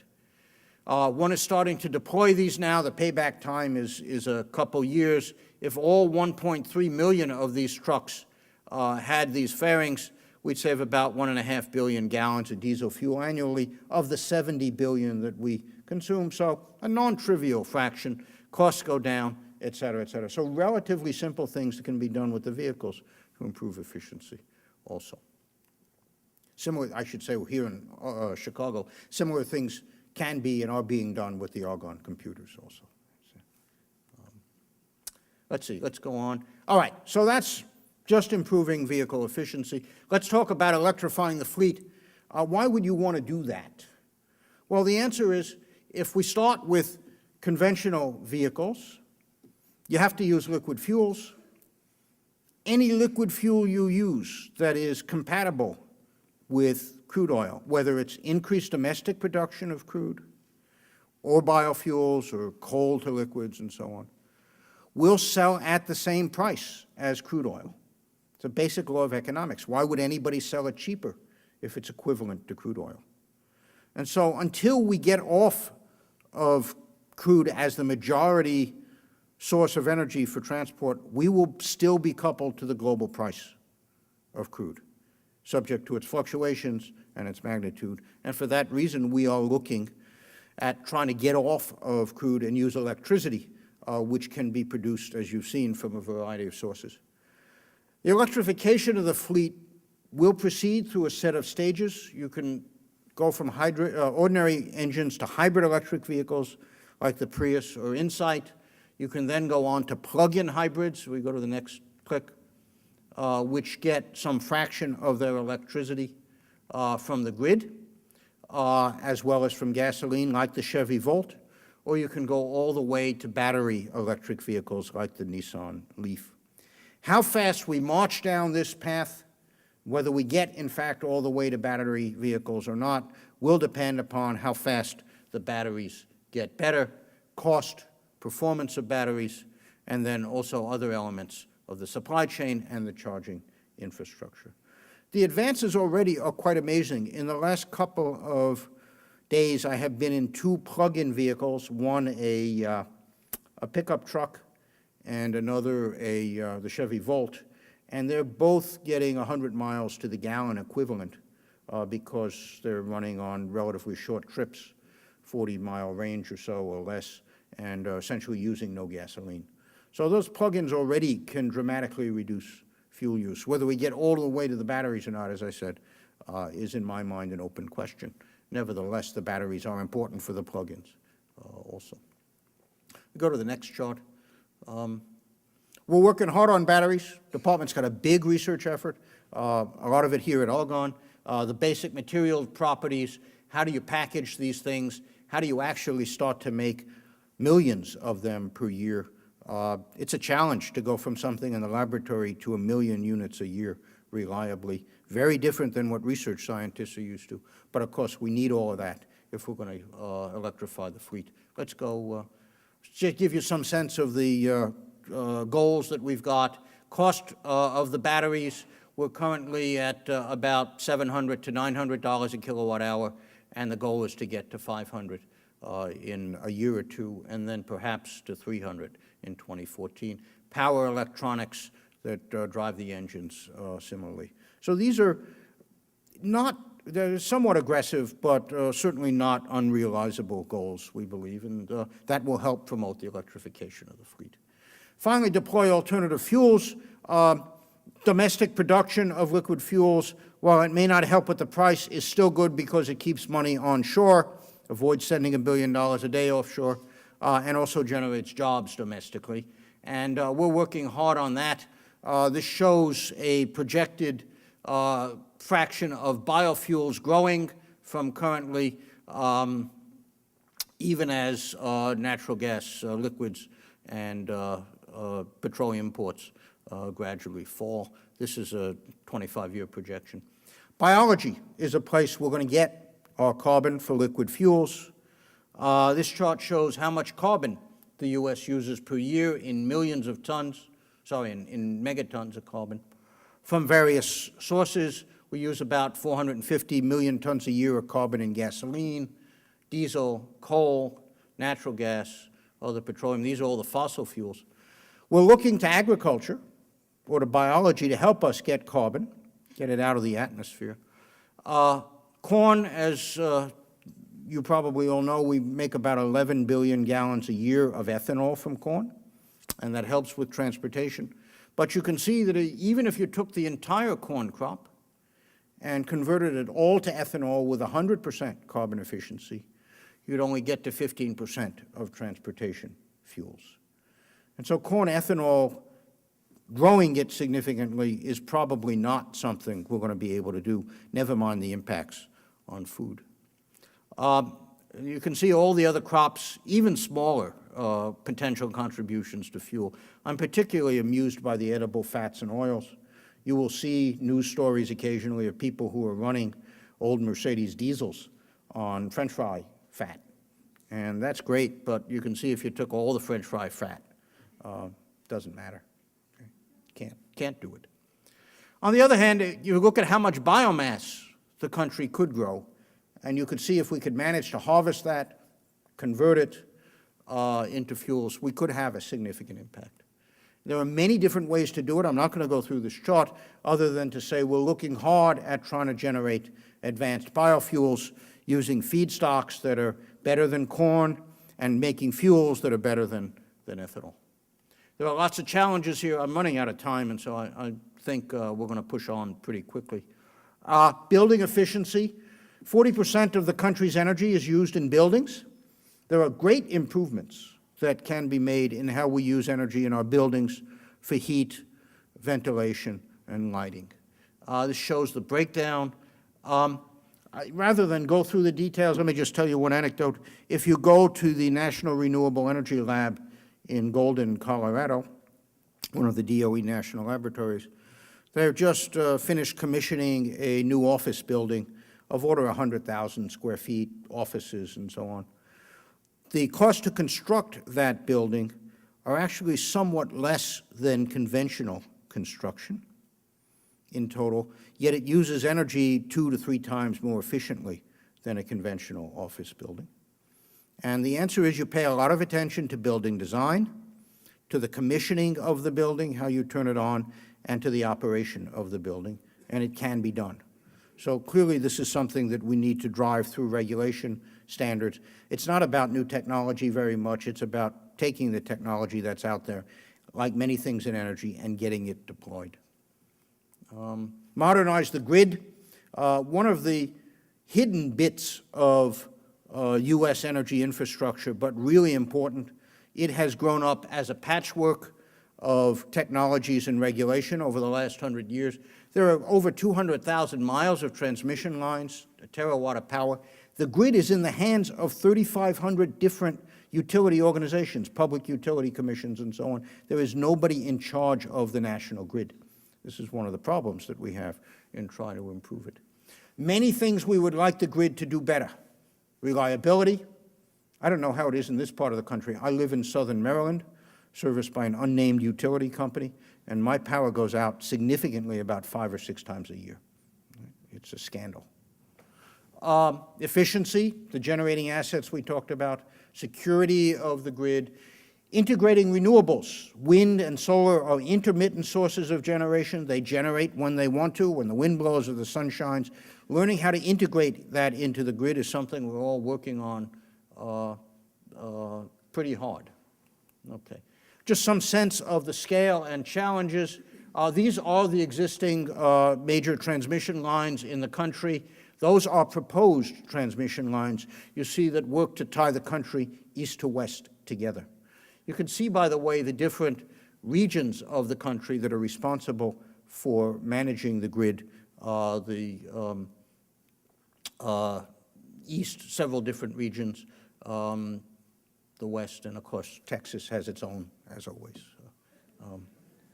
One is starting to deploy these now. The payback time is a couple years. If all 1.3 million of these trucks had these fairings, we'd save about 1.5 billion gallons of diesel fuel annually of the 70 billion that we consume. So a non-trivial fraction, costs go down, et cetera, et cetera. So relatively simple things that can be done with the vehicles to improve efficiency also. Similar, I should say, here in Chicago, similar things can be and are being done with the Argonne computers also. Let's see, let's go on. All right, so that's just improving vehicle efficiency. Let's talk about electrifying the fleet. Why would you want to do that? Well, the answer is, if we start with conventional vehicles, you have to use liquid fuels. Any liquid fuel you use that is compatible with crude oil, whether it's increased domestic production of crude or biofuels or coal to liquids and so on, will sell at the same price as crude oil. It's a basic law of economics. Why would anybody sell it cheaper if it's equivalent to crude oil? And so until we get off of crude as the majority source of energy for transport, we will still be coupled to the global price of crude, subject to its fluctuations and its magnitude. And for that reason, we are looking at trying to get off of crude and use electricity, which can be produced, as you've seen, from a variety of sources. The electrification of the fleet will proceed through a set of stages. You can go from ordinary engines to hybrid electric vehicles like the Prius or Insight. You can then go on to plug-in hybrids. We go to the next click, which get some fraction of their electricity from the grid, as well as from gasoline, like the Chevy Volt. Or you can go all the way to battery electric vehicles like the Nissan Leaf. How fast we march down this path, whether we get, in fact, all the way to battery vehicles or not, will depend upon how fast the batteries get better, cost, performance of batteries, and then also other elements of the supply chain and the charging infrastructure. The advances already are quite amazing. In the last couple of days, I have been in 2 plug-in vehicles, one a pickup truck and another the Chevy Volt, and they're both getting 100 miles to the gallon equivalent because they're running on relatively short trips, 40-mile range or so or less, and essentially using no gasoline. So those plug-ins already can dramatically reduce fuel use. Whether we get all the way to the batteries or not, as I said, is in my mind an open question. Nevertheless, the batteries are important for the plug-ins also. We go to the next chart. We're working hard on batteries. The department's got a big research effort, a lot of it here at Argonne. The basic material properties, how do you package these things? How do you actually start to make millions of them per year? It's a challenge to go from something in the laboratory to 1 million units a year reliably. Very different than what research scientists are used to. But of course, we need all of that if we're going to electrify the fleet. Let's go, just give you some sense of the goals that we've got. Cost of the batteries, we're currently at about $700 to $900 a kilowatt hour, and the goal is to get to $500 in a year or two, and then perhaps to $300 in 2014. Power electronics that drive the engines similarly. So these are they're somewhat aggressive, but certainly not unrealizable goals, we believe, and that will help promote the electrification of the fleet. Finally, deploy alternative fuels. Domestic production of liquid fuels, while it may not help with the price, is still good because it keeps money onshore, avoids sending $1 billion a day offshore, and also generates jobs domestically. And we're working hard on that. This shows a projected fraction of biofuels growing from currently, even as natural gas liquids and petroleum imports gradually fall. This is a 25-year projection. Biology is a place we're going to get our carbon for liquid fuels. This chart shows how much carbon the U.S. uses per year in millions of tons, in megatons of carbon from various sources. We use about 450 million tons a year of carbon in gasoline, diesel, coal, natural gas, other petroleum. These are all the fossil fuels. We're looking to agriculture or to biology to help us get carbon, get it out of the atmosphere. Corn, as you probably all know, we make about 11 billion gallons a year of ethanol from corn, and that helps with transportation. But you can see that even if you took the entire corn crop and converted it all to ethanol with 100% carbon efficiency, you'd only get to 15% of transportation fuels. And so corn ethanol growing it significantly is probably not something we're going to be able to do, never mind the impacts on food. You can see all the other crops, even smaller potential contributions to fuel. I'm particularly amused by the edible fats and oils. You will see news stories occasionally of people who are running old Mercedes diesels on French fry fat. And that's great, but you can see if you took all the French fry fat, doesn't matter. Okay? Can't do it. On the other hand, you look at how much biomass the country could grow, and you could see if we could manage to harvest that, convert it into fuels, we could have a significant impact. There are many different ways to do it. I'm not going to go through this chart other than to say we're looking hard at trying to generate advanced biofuels using feedstocks that are better than corn and making fuels that are better than ethanol. There are lots of challenges here. I'm running out of time, and so I think we're going to push on pretty quickly. Building efficiency. 40% of the country's energy is used in buildings. There are great improvements that can be made in how we use energy in our buildings for heat, ventilation, and lighting. This shows the breakdown. Rather than go through the details, let me just tell you one anecdote. If you go to the National Renewable Energy Lab in Golden, Colorado, one of the DOE national laboratories, they've just finished commissioning a new office building of order 100,000 square feet, offices and so on. The cost to construct that building are actually somewhat less than conventional construction in total, yet it uses energy 2 to 3 times more efficiently than a conventional office building. And the answer is you pay a lot of attention to building design, to the commissioning of the building, how you turn it on, and to the operation of the building, and it can be done. So clearly this is something that we need to drive through regulation standards. It's not about new technology very much. It's about taking the technology that's out there, like many things in energy, and getting it deployed. Modernize the grid. One of the hidden bits of U.S. energy infrastructure, but really important, it has grown up as a patchwork of technologies and regulation over the last 100 years. There are over 200,000 miles of transmission lines, a terawatt of power. The grid is in the hands of 3,500 different utility organizations, public utility commissions and so on. There is nobody in charge of the national grid. This is one of the problems that we have in trying to improve it. Many things we would like the grid to do better. Reliability. I don't know how it is in this part of the country. I live in southern Maryland, serviced by an unnamed utility company, and my power goes out significantly about 5 or 6 times a year. It's a scandal. Efficiency, the generating assets we talked about, security of the grid, integrating renewables. Wind and solar are intermittent sources of generation. They generate when they want to, when the wind blows or the sun shines. Learning how to integrate that into the grid is something we're all working on pretty hard. Okay. Just some sense of the scale and challenges. These are the existing major transmission lines in the country. Those are proposed transmission lines. You see that work to tie the country east to west together. You can see, by the way, the different regions of the country that are responsible for managing the grid. The east, several different regions, the west, and of course, Texas has its own, as always,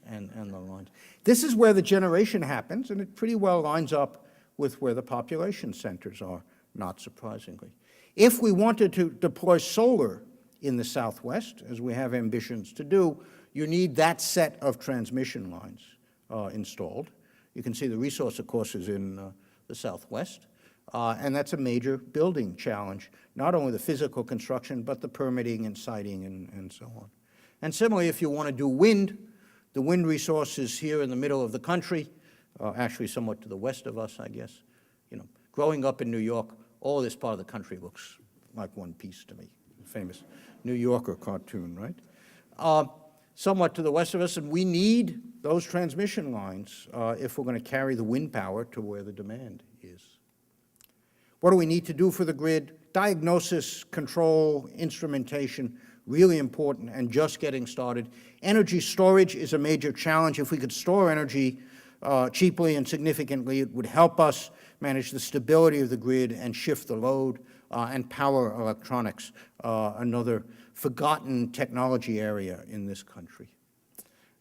and the lines. This is where the generation happens, and it pretty well lines up with where the population centers are, not surprisingly. If we wanted to deploy solar in the Southwest, as we have ambitions to do, you need that set of transmission lines installed. You can see the resource, of course, is in the Southwest, and that's a major building challenge, not only the physical construction, but the permitting and siting and so on. And similarly, if you want to do wind, the wind resource is here in the middle of the country, actually somewhat to the west of us, I guess. You know, growing up in New York, all this part of the country looks like one piece to me. Famous New Yorker cartoon, right? Somewhat to the west of us, and we need those transmission lines if we're going to carry the wind power to where the demand is. What do we need to do for the grid? Diagnosis, control, instrumentation, really important and just getting started. Energy storage is a major challenge. If we could store energy cheaply and significantly, it would help us manage the stability of the grid and shift the load and power electronics, another forgotten technology area in this country.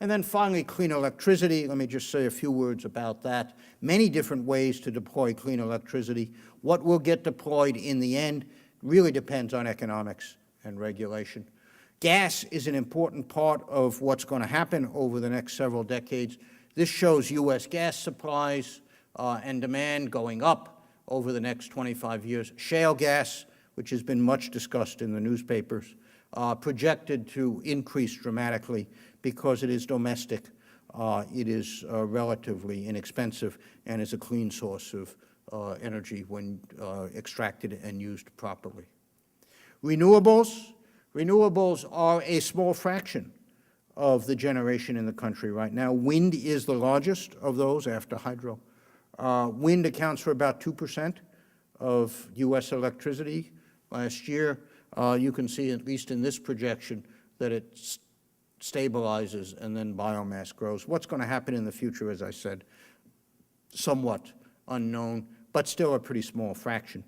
And then finally, clean electricity. Let me just say a few words about that. Many different ways to deploy clean electricity. What will get deployed in the end really depends on economics and regulation. Gas is an important part of what's going to happen over the next several decades. This shows U.S. gas supplies and demand going up over the next 25 years. Shale gas, which has been much discussed in the newspapers, projected to increase dramatically because it is domestic, it is relatively inexpensive, and is a clean source of energy when extracted and used properly. Renewables. Renewables are a small fraction of the generation in the country right now. Wind is the largest of those after hydro. Wind accounts for about 2% of U.S. electricity last year. You can see, at least in this projection, that it stabilizes and then biomass grows. What's going to happen in the future, as I said, somewhat unknown, but still a pretty small fraction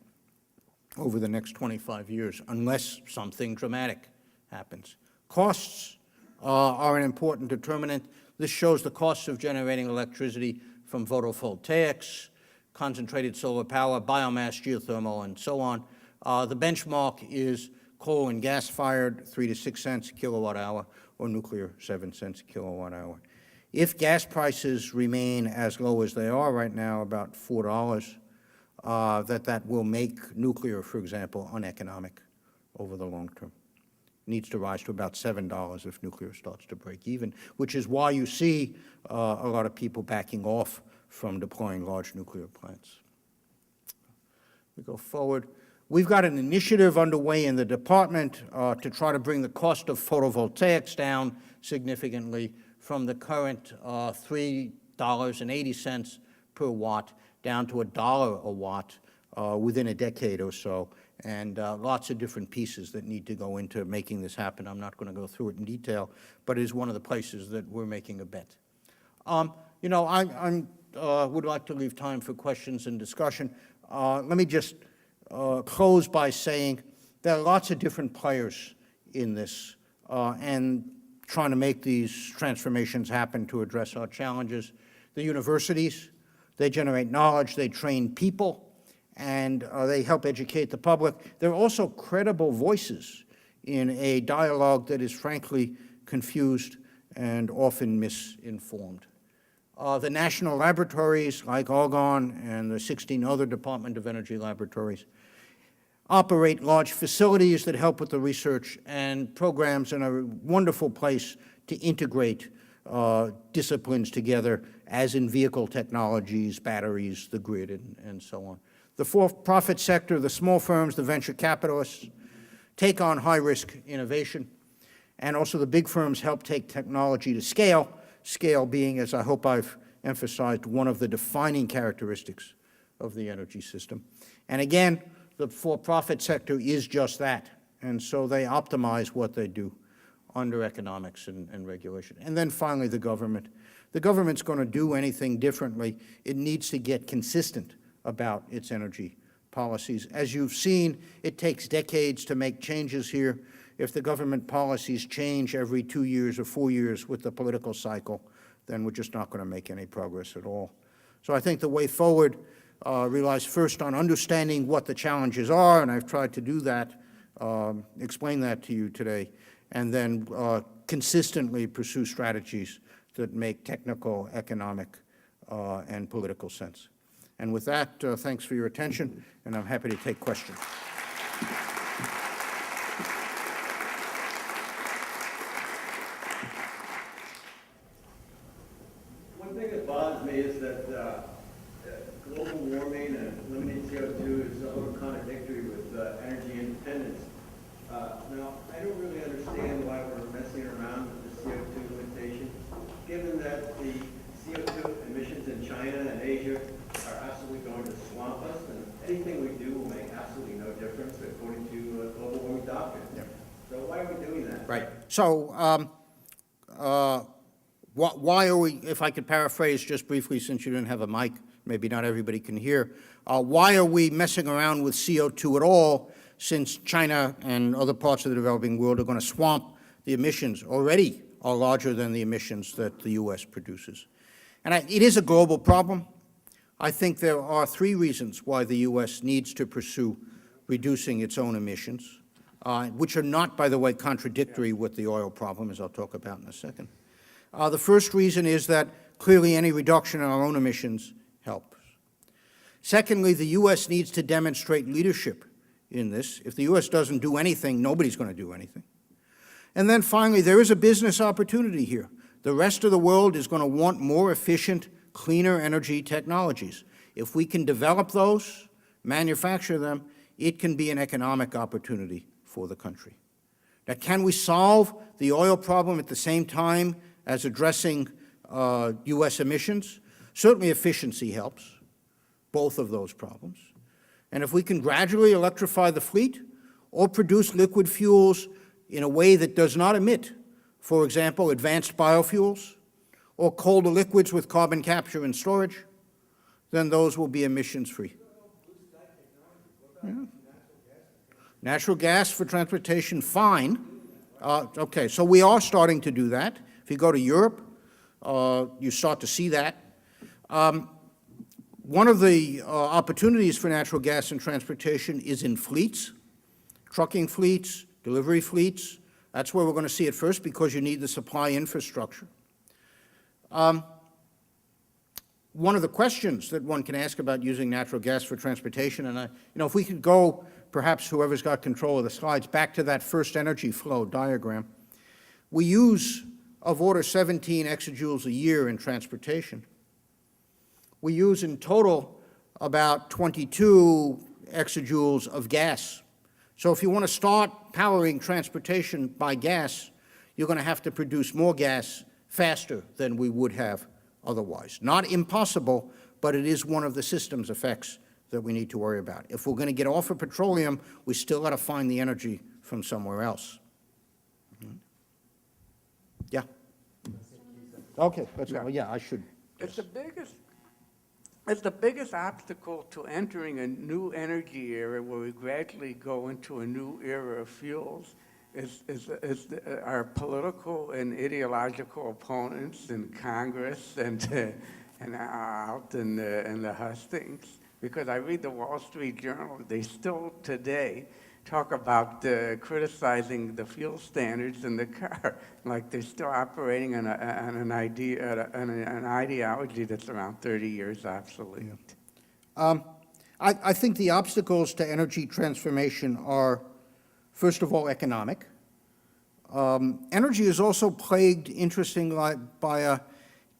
over the next 25 years, unless something dramatic happens. Costs are an important determinant. This shows the costs of generating electricity from photovoltaics, concentrated solar power, biomass, geothermal, and so on. The benchmark is coal and gas-fired, 3 to 6 cents a kilowatt hour, or nuclear, 7 cents a kilowatt hour. If gas prices remain as low as they are right now, about $4, that will make nuclear, for example, uneconomic over the long term. It needs to rise to about $7 if nuclear starts to break even, which is why you see a lot of people backing off from deploying large nuclear plants. We go forward. We've got an initiative underway in the department to try to bring the cost of photovoltaics down significantly from the current $3.80 per watt down to $1 a watt within a decade or so, and lots of different pieces that need to go into making this happen. I'm not going to go through it in detail, but it is one of the places that we're making a bet. You know, I would like to leave time for questions and discussion. Let me just close by saying there are lots of different players in this and trying to make these transformations happen to address our challenges. The universities, they generate knowledge, they train people, and they help educate the public. They're also credible voices in a dialogue that is frankly confused and often misinformed. The national laboratories like Argonne and the 16 other Department of Energy laboratories operate large facilities that help with the research and programs, and are a wonderful place to integrate disciplines together, as in vehicle technologies, batteries, the grid, and so on. The for-profit sector, the small firms, the venture capitalists, take on high-risk innovation, and also the big firms help take technology to scale, scale being, as I hope I've emphasized, one of the defining characteristics of the energy system. And again, the for-profit sector is just that, and so they optimize what they do under economics and regulation. And then finally, the government. The government's going to do anything differently. It needs to get consistent about its energy policies. As you've seen, it takes decades to make changes here. If the government policies change every 2 years or 4 years with the political cycle, then we're just not going to make any progress at all. So I think the way forward relies first on understanding what the challenges are, and I've tried to do that, explain that to you today, and then consistently pursue strategies that make technical, economic, and political sense. And with that, thanks for your attention, and I'm happy to take questions. One thing that bothers me is that global warming and limiting CO2 is a little contradictory with energy independence. Now, I don't really understand why we're messing around with the CO2 limitation, given that the CO2 emissions in China and Asia are absolutely going to swamp us, and anything we do will make absolutely no difference according to global warming doctrine. Yep. So why are we doing that? Right. So, why are we, if I could paraphrase just briefly, since you didn't have a mic, maybe not everybody can hear, why are we messing around with CO2 at all, since China and other parts of the developing world are going to swamp the emissions, already are larger than the emissions that the U.S. produces? And it is a global problem. I think there are 3 reasons why the U.S. needs to pursue reducing its own emissions, which are not, by the way, contradictory with the oil problem, as I'll talk about in a second. The first reason is that clearly any reduction in our own emissions helps. Secondly, the U.S. needs to demonstrate leadership in this. If the U.S. doesn't do anything, nobody's going to do anything. And then finally, there is a business opportunity here. The rest of the world is going to want more efficient, cleaner energy technologies. If we can develop those, manufacture them, it can be an economic opportunity for the country. Now, can we solve the oil problem at the same time as addressing U.S. emissions? Certainly efficiency helps, both of those problems. And if we can gradually electrify the fleet or produce liquid fuels in a way that does not emit, for example, advanced biofuels or colder liquids with carbon capture and storage, then those will be emissions-free. Yeah. Natural gas for transportation, fine. Okay, so we are starting to do that. If you go to Europe, you start to see that. One of the opportunities for natural gas in transportation is in fleets, trucking fleets, delivery fleets. That's where we're going to see it first, because you need the supply infrastructure. One of the questions that one can ask about using natural gas for transportation, and if we could go, perhaps whoever's got control of the slides, back to that first energy flow diagram. We use of order 17 exajoules a year in transportation. We use in total about 22 exajoules of gas. So if you want to start powering transportation by gas, you're going to have to produce more gas faster than we would have otherwise. Not impossible, but it is one of the systems effects that we need to worry about. If we're going to get off of petroleum, we still got to find the energy from somewhere else. Yeah. Okay, let's go. Yeah, I should. It's the biggest obstacle to entering a new energy era where we gradually go into a new era of fuels is our political and ideological opponents in Congress and out in the hustings. Because I read the Wall Street Journal, they still today talk about criticizing the fuel standards in the car, like they're still operating on an ideology that's around 30 years obsolete. Yeah. I think the obstacles to energy transformation are, first of all, economic. Energy is also plagued, interestingly, by a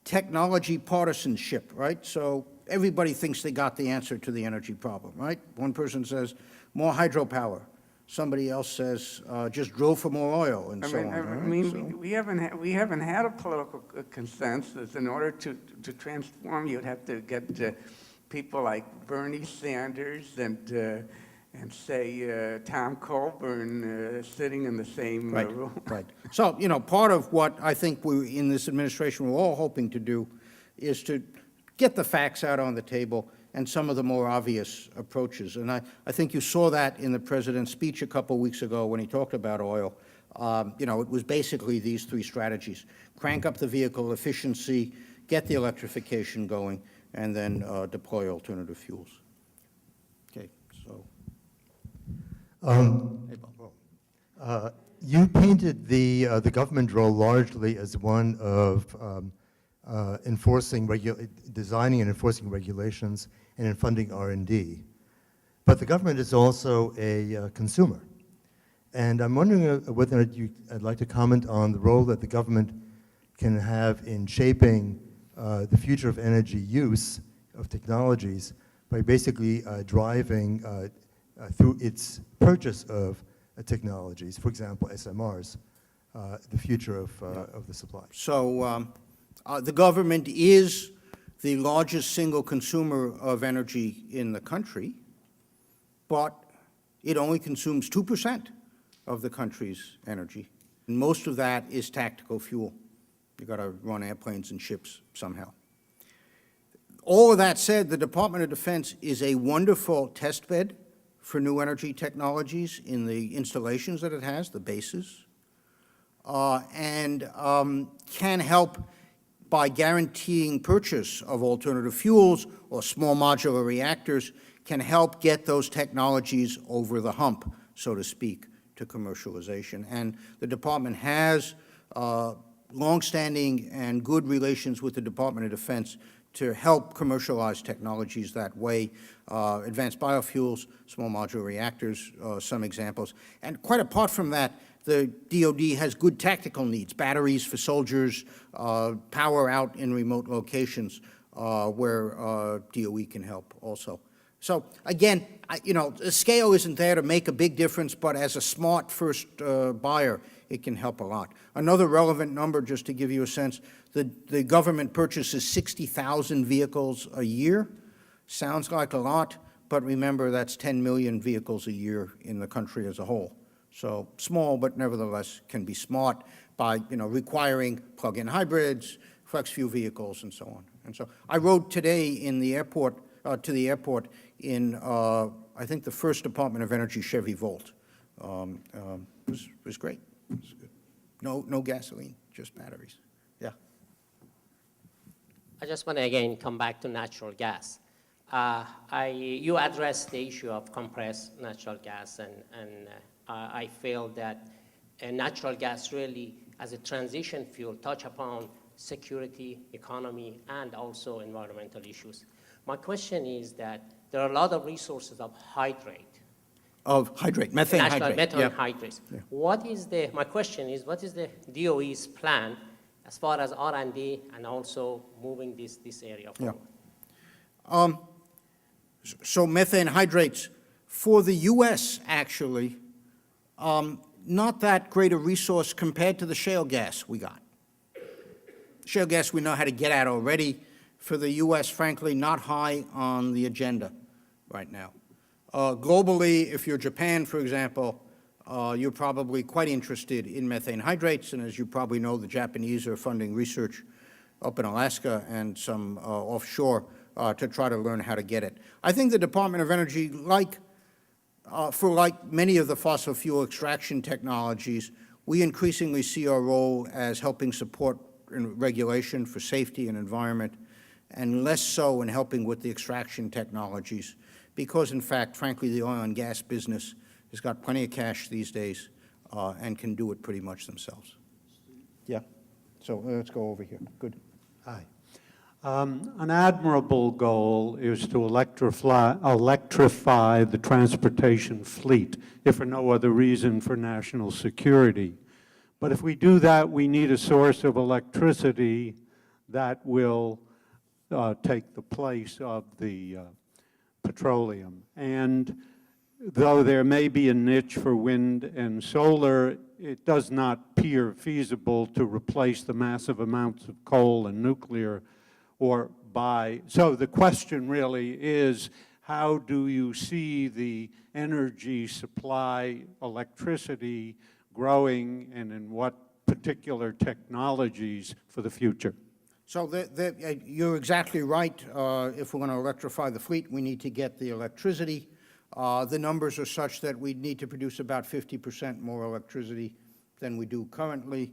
technology partisanship, right? So everybody thinks they got the answer to the energy problem, right? One person says, more hydropower. Somebody else says, just drill for more oil, and so on. We haven't had a political consensus. In order to transform, you'd have to get people like Bernie Sanders and say Tom Coburn sitting in the same room. Right. So, part of what I think we in this administration we're all hoping to do is to get the facts out on the table and some of the more obvious approaches. And I think you saw that in the president's speech a couple weeks ago when he talked about oil. It was basically these 3 strategies: crank up the vehicle efficiency, get the electrification going, and then deploy alternative fuels. Okay, so. You painted the government role largely as one of designing and enforcing regulations and in funding R&D. But the government is also a consumer. And I'm wondering whether I'd like to comment on the role that the government can have in shaping the future of energy use of technologies by basically driving through its purchase of technologies, for example, SMRs, the future of the supply. So the government is the largest single consumer of energy in the country, but it only consumes 2% of the country's energy. And most of that is tactical fuel. You've got to run airplanes and ships somehow. All of that said, the Department of Defense is a wonderful test bed for new energy technologies in the installations that it has, the bases, and can help by guaranteeing purchase of alternative fuels or small modular reactors, can help get those technologies over the hump, so to speak, to commercialization. And the department has longstanding and good relations with the Department of Defense to help commercialize technologies that way, advanced biofuels, small modular reactors, some examples. And quite apart from that, the DoD has good tactical needs, batteries for soldiers, power out in remote locations where DOE can help also. So again, the scale isn't there to make a big difference, but as a smart first buyer, it can help a lot. Another relevant number, just to give you a sense, the government purchases 60,000 vehicles a year. Sounds like a lot, but remember that's 10 million vehicles a year in the country as a whole. So small, but nevertheless can be smart by requiring plug-in hybrids, flex fuel vehicles, and so on. And so I rode today in the airport to the airport in I think the first Department of Energy Chevy Volt. It was great. It was good. No gasoline, just batteries. Yeah. I just want to again come back to natural gas. You addressed the issue of compressed natural gas, and I feel that natural gas really, as a transition fuel, touch upon security, economy, and also environmental issues. My question is that there are a lot of resources of hydrate. Of hydrate, methane hydrate. Methane hydrates. Yeah. My question is, what is the DOE's plan as far as R&D and also moving this area forward? Yeah. So methane hydrates, for the U.S. actually, not that great a resource compared to the shale gas we got. Shale gas we know how to get at already. For the U.S., frankly, not high on the agenda right now. Globally, if you're Japan, for example, you're probably quite interested in methane hydrates, and as you probably know, the Japanese are funding research up in Alaska and some offshore to try to learn how to get it. I think the Department of Energy, like many of the fossil fuel extraction technologies, we increasingly see our role as helping support regulation for safety and environment, and less so in helping with the extraction technologies, because in fact, frankly, the oil and gas business has got plenty of cash these days and can do it pretty much themselves. Yeah, so let's go over here. Good. Hi. An admirable goal is to electrify the transportation fleet, if for no other reason for national security. But if we do that, we need a source of electricity that will take the place of the petroleum. And though there may be a niche for wind and solar, it does not appear feasible to replace the massive amounts of coal and nuclear so the question really is, how do you see the energy supply, electricity growing, and in what particular technologies for the future? So you're exactly right. If we're going to electrify the fleet, we need to get the electricity. The numbers are such that we need to produce about 50% more electricity than we do currently.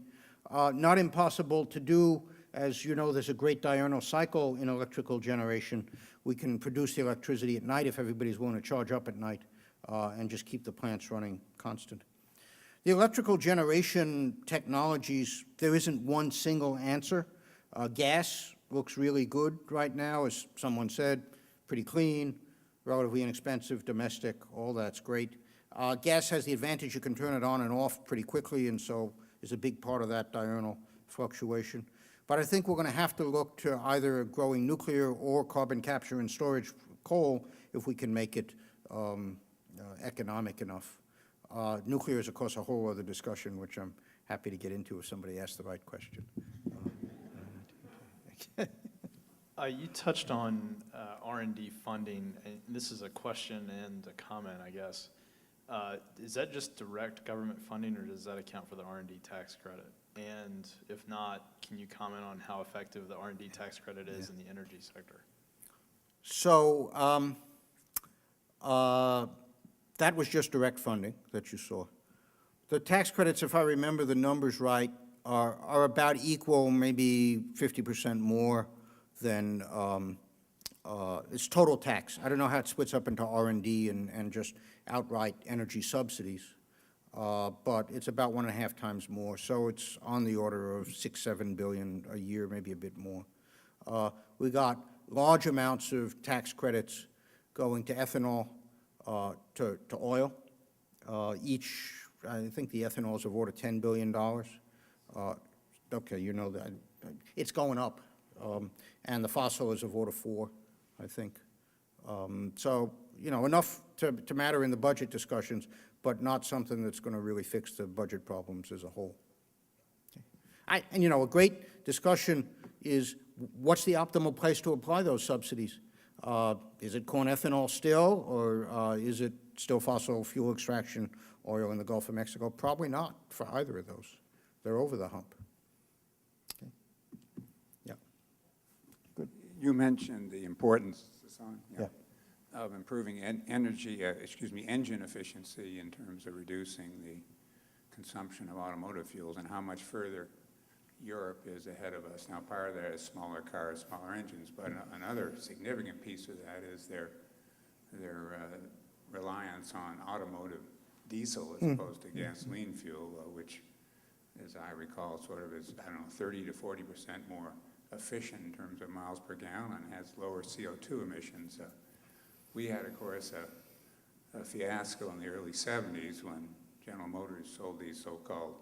Not impossible to do. As you know, there's a great diurnal cycle in electrical generation. We can produce the electricity at night if everybody's willing to charge up at night and just keep the plants running constant. The electrical generation technologies, there isn't one single answer. Gas looks really good right now, as someone said, pretty clean, relatively inexpensive, domestic, all that's great. Gas has the advantage you can turn it on and off pretty quickly, and so is a big part of that diurnal fluctuation. But I think we're going to have to look to either growing nuclear or carbon capture and storage coal if we can make it economic enough. Nuclear is, of course, a whole other discussion, which I'm happy to get into if somebody asks the right question. You touched on R&D funding, and this is a question and a comment, I guess. Is that just direct government funding, or does that account for the R&D tax credit? And if not, can you comment on how effective the R&D tax credit is in the energy sector? So that was just direct funding that you saw. The tax credits, if I remember the numbers right, are about equal, maybe 50% more than it's total tax. I don't know how it splits up into R&D and just outright energy subsidies, but it's about 1.5 times more. So it's on the order of $6-7 billion a year, maybe a bit more. We got large amounts of tax credits going to ethanol, to oil. Each, I think the ethanol is of order $10 billion. Okay, you know that. It's going up. And the fossil is of order 4, I think. So, you know, enough to matter in the budget discussions, but not something that's going to really fix the budget problems as a whole. Okay. And, you know, a great discussion is what's the optimal place to apply those subsidies? Is it corn ethanol still, or is it still fossil fuel extraction oil in the Gulf of Mexico? Probably not for either of those. They're over the hump. Okay. Yeah. You mentioned the importance, Yeah. of improving engine efficiency in terms of reducing the consumption of automotive fuels, and how much further Europe is ahead of us. Now, part of that is smaller cars, smaller engines, but another significant piece of that is their reliance on automotive diesel as opposed to gasoline fuel, which, as I recall, sort of is, I don't know, 30 to 40% more efficient in terms of miles per gallon and has lower CO2 emissions. We had, of course, a fiasco in the early 70s when General Motors sold these so-called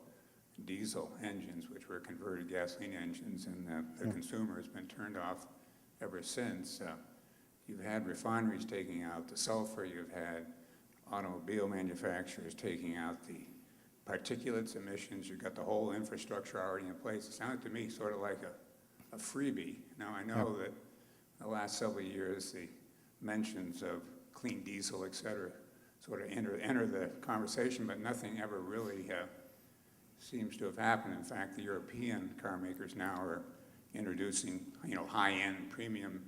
diesel engines, which were converted gasoline engines, and the consumer has been turned off ever since. You've had refineries taking out the sulfur, you've had automobile manufacturers taking out the particulates emissions, you've got the whole infrastructure already in place. It sounded to me sort of like a freebie. Now, I know that the last several years, the mentions of clean diesel, et cetera, sort of enter the conversation, but nothing ever really seems to have happened. In fact, the European car makers now are introducing, you know, high-end premium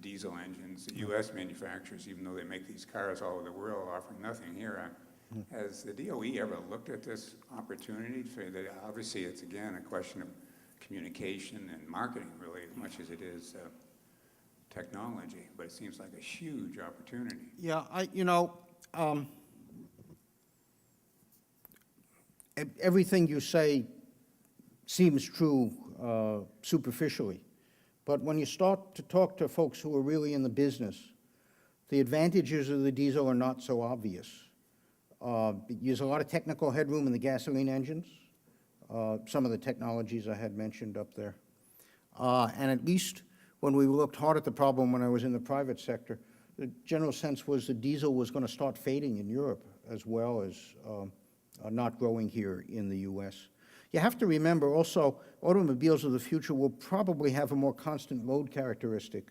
diesel engines. The U.S. manufacturers, even though they make these cars all over the world, offering nothing here. Has the DOE ever looked at this opportunity? Obviously, it's, again, a question of communication and marketing, really, as much as it is technology, but it seems like a huge opportunity. Yeah, everything you say seems true superficially, but when you start to talk to folks who are really in the business, the advantages of the diesel are not so obvious. There's a lot of technical headroom in the gasoline engines, some of the technologies I had mentioned up there. And at least when we looked hard at the problem when I was in the private sector, the general sense was the diesel was going to start fading in Europe as well as not growing here in the U.S. You have to remember also, automobiles of the future will probably have a more constant load characteristic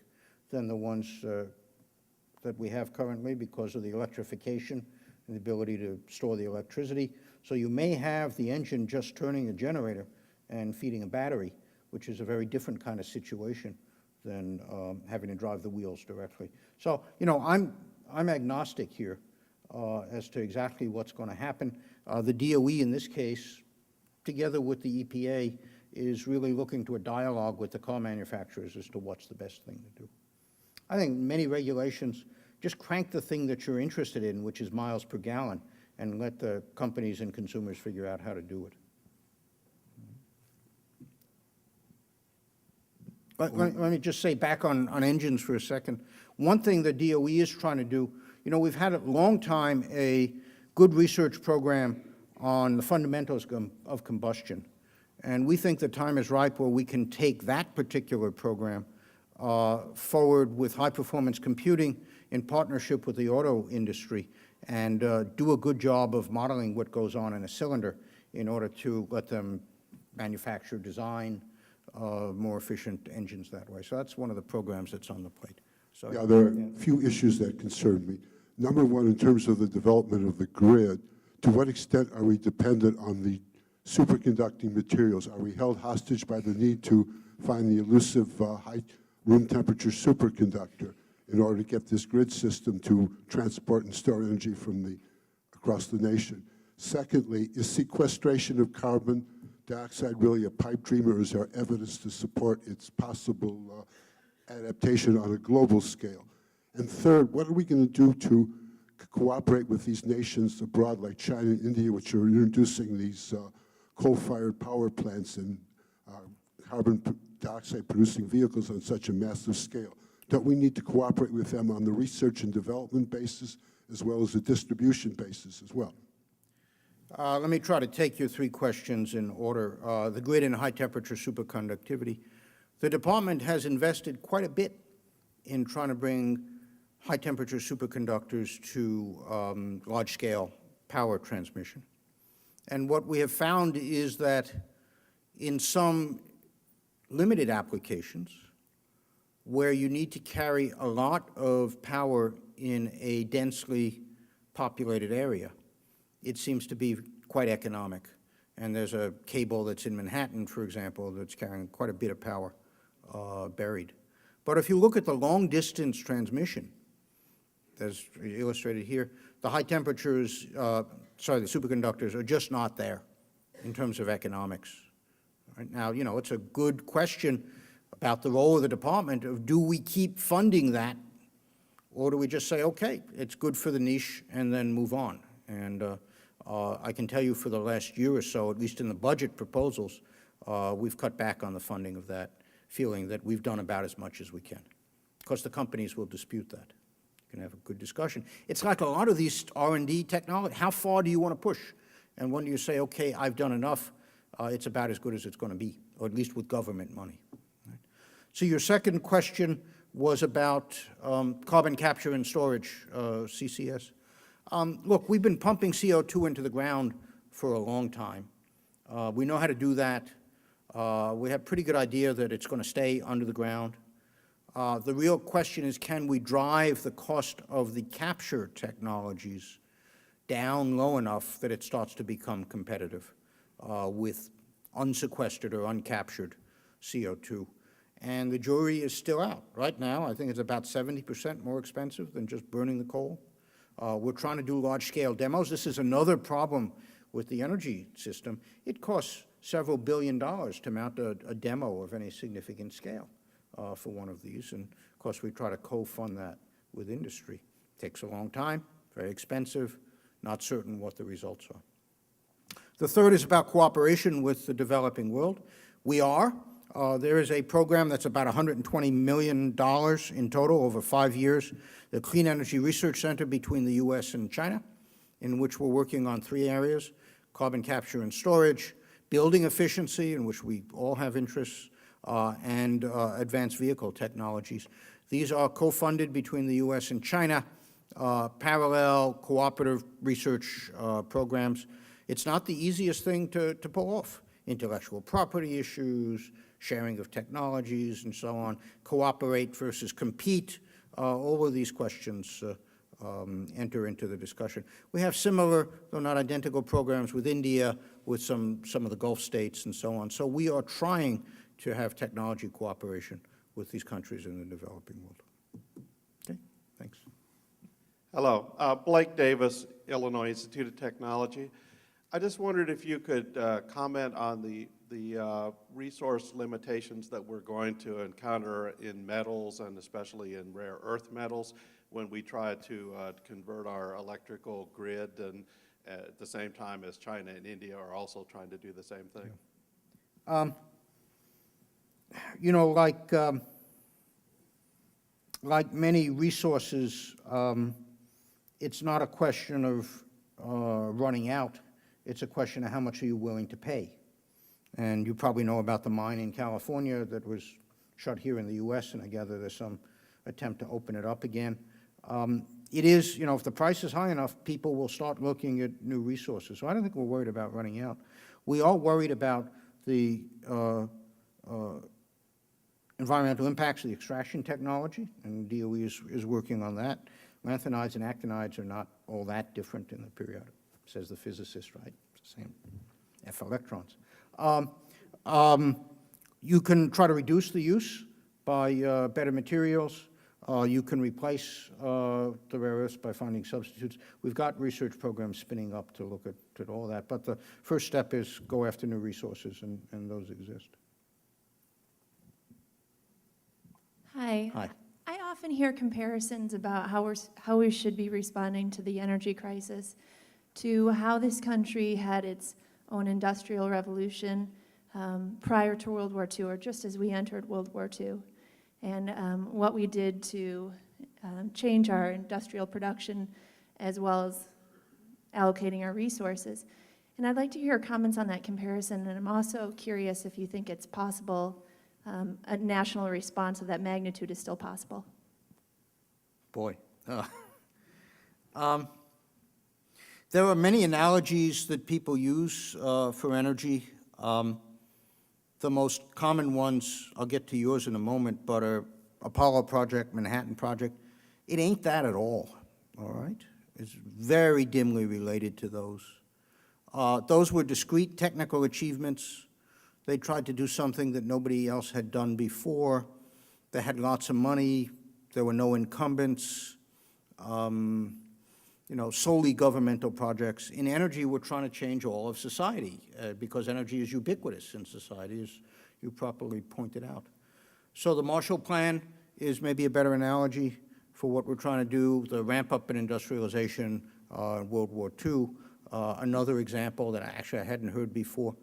than the ones that we have currently because of the electrification and the ability to store the electricity. So you may have the engine just turning a generator and feeding a battery, which is a very different kind of situation than having to drive the wheels directly. So, you know, I'm agnostic here as to exactly what's going to happen. The DOE in this case, together with the EPA, is really looking to a dialogue with the car manufacturers as to what's the best thing to do. I think many regulations just crank the thing that you're interested in, which is miles per gallon, and let the companies and consumers figure out how to do it. Let me just say back on engines for a second. One thing the DOE is trying to do, you know, we've had a long time a good research program on the fundamentals of combustion. And we think the time is ripe where we can take that particular program forward with high-performance computing in partnership with the auto industry and do a good job of modeling what goes on in a cylinder in order to let them manufacture, design more efficient engines that way. So that's one of the programs that's on the plate. So, yeah, there are a few issues that concern me. Number one, in terms of the development of the grid, to what extent are we dependent on the superconducting materials? Are we held hostage by the need to find the elusive high room temperature superconductor in order to get this grid system to transport and store energy from across the nation? Secondly, is sequestration of carbon dioxide really a pipe dream, or is there evidence to support its possible adaptation on a global scale? And third, what are we going to do to cooperate with these nations abroad like China and India, which are introducing these coal-fired power plants and carbon dioxide producing vehicles on such a massive scale? Don't we need to cooperate with them on the research and development basis as well as the distribution basis as well? Let me try to take your three questions in order. The grid and high-temperature superconductivity. The department has invested quite a bit in trying to bring high-temperature superconductors to large-scale power transmission. And what we have found is that in some limited applications where you need to carry a lot of power in a densely populated area, it seems to be quite economic. And there's a cable that's in Manhattan, for example, that's carrying quite a bit of power buried. But if you look at the long-distance transmission, as illustrated here, the high temperatures, the superconductors are just not there in terms of economics. Right now, you know, it's a good question about the role of the department of, do we keep funding that, or do we just say, okay, it's good for the niche and then move on? And I can tell you for the last year or so, at least in the budget proposals, we've cut back on the funding of that, feeling that we've done about as much as we can. Of course, the companies will dispute that. You can have a good discussion. It's like a lot of these R&D technology. How far do you want to push? And when you say, okay, I've done enough, it's about as good as it's going to be, or at least with government money. Right? So your second question was about carbon capture and storage, CCS. Look, we've been pumping CO2 into the ground for a long time. We know how to do that. We have a pretty good idea that it's going to stay under the ground. The real question is, can we drive the cost of the capture technologies down low enough that it starts to become competitive with unsequestered or uncaptured CO2? And the jury is still out. Right now, I think it's about 70% more expensive than just burning the coal. We're trying to do large-scale demos. This is another problem with the energy system. It costs several $billion to mount a demo of any significant scale for one of these. And, of course, we try to co-fund that with industry. It takes a long time, very expensive, not certain what the results are. The third is about cooperation with the developing world. We are. There is a program that's about $120 million in total over 5 years, the Clean Energy Research Center between the U.S. and China, in which we're working on 3 areas: carbon capture and storage, building efficiency, in which we all have interests, and advanced vehicle technologies. These are co-funded between the U.S. and China, parallel cooperative research programs. It's not the easiest thing to pull off. Intellectual property issues, sharing of technologies, and so on, cooperate versus compete, all of these questions enter into the discussion. We have similar, though not identical, programs with India, with some of the Gulf states, and so on. So we are trying to have technology cooperation with these countries in the developing world. Okay, thanks. Hello, Blake Davis, Illinois Institute of Technology. I just wondered if you could comment on the resource limitations that we're going to encounter in metals, and especially in rare earth metals, when we try to convert our electrical grid, and at the same time as China and India are also trying to do the same thing. Yeah. You know, like many resources, it's not a question of running out. It's a question of how much are you willing to pay. And you probably know about the mine in California that was shut here in the U.S., and I gather there's some attempt to open it up again. It is, you know, if the price is high enough, people will start looking at new resources. So I don't think we're worried about running out. We are worried about the environmental impacts of the extraction technology, and DOE is working on that. Lanthanides and actinides are not all that different in the periodic, says the physicist, right? It's the same F electrons. You can try to reduce the use by better materials. You can replace the rare earths by finding substitutes. We've got research programs spinning up to look at all that. But the first step is go after new resources, and those exist. Hi. Hi. I often hear comparisons about how we should be responding to the energy crisis, to how this country had its own industrial revolution prior to World War II, or just as we entered World War II, and what we did to change our industrial production as well as allocating our resources. And I'd like to hear comments on that comparison, and I'm also curious if you think it's possible a national response of that magnitude is still possible. Boy. There are many analogies that people use for energy. The most common ones, I'll get to yours in a moment, but are Apollo project, Manhattan project. It ain't that at all right? It's very dimly related to those. Those were discrete technical achievements. They tried to do something that nobody else had done before. They had lots of money. There were no incumbents. Solely governmental projects. In energy, we're trying to change all of society because energy is ubiquitous in society, as you properly pointed out. So the Marshall Plan is maybe a better analogy for what we're trying to do. The ramp up in industrialization in World War II, another example that I hadn't heard before.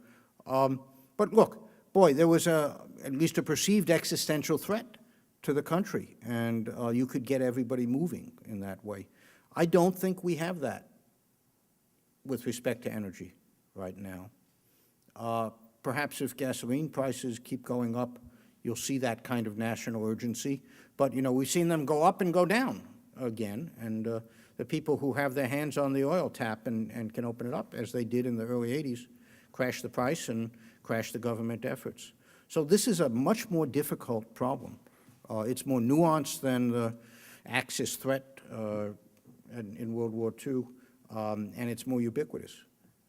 But look, boy, there was at least a perceived existential threat to the country, and you could get everybody moving in that way. I don't think we have that with respect to energy right now. Perhaps if gasoline prices keep going up, you'll see that kind of national urgency. But, we've seen them go up and go down again, and the people who have their hands on the oil tap and can open it up, as they did in the early 80s, crash the price and crash the government efforts. So this is a much more difficult problem. It's more nuanced than the Axis threat in World War II, and it's more ubiquitous.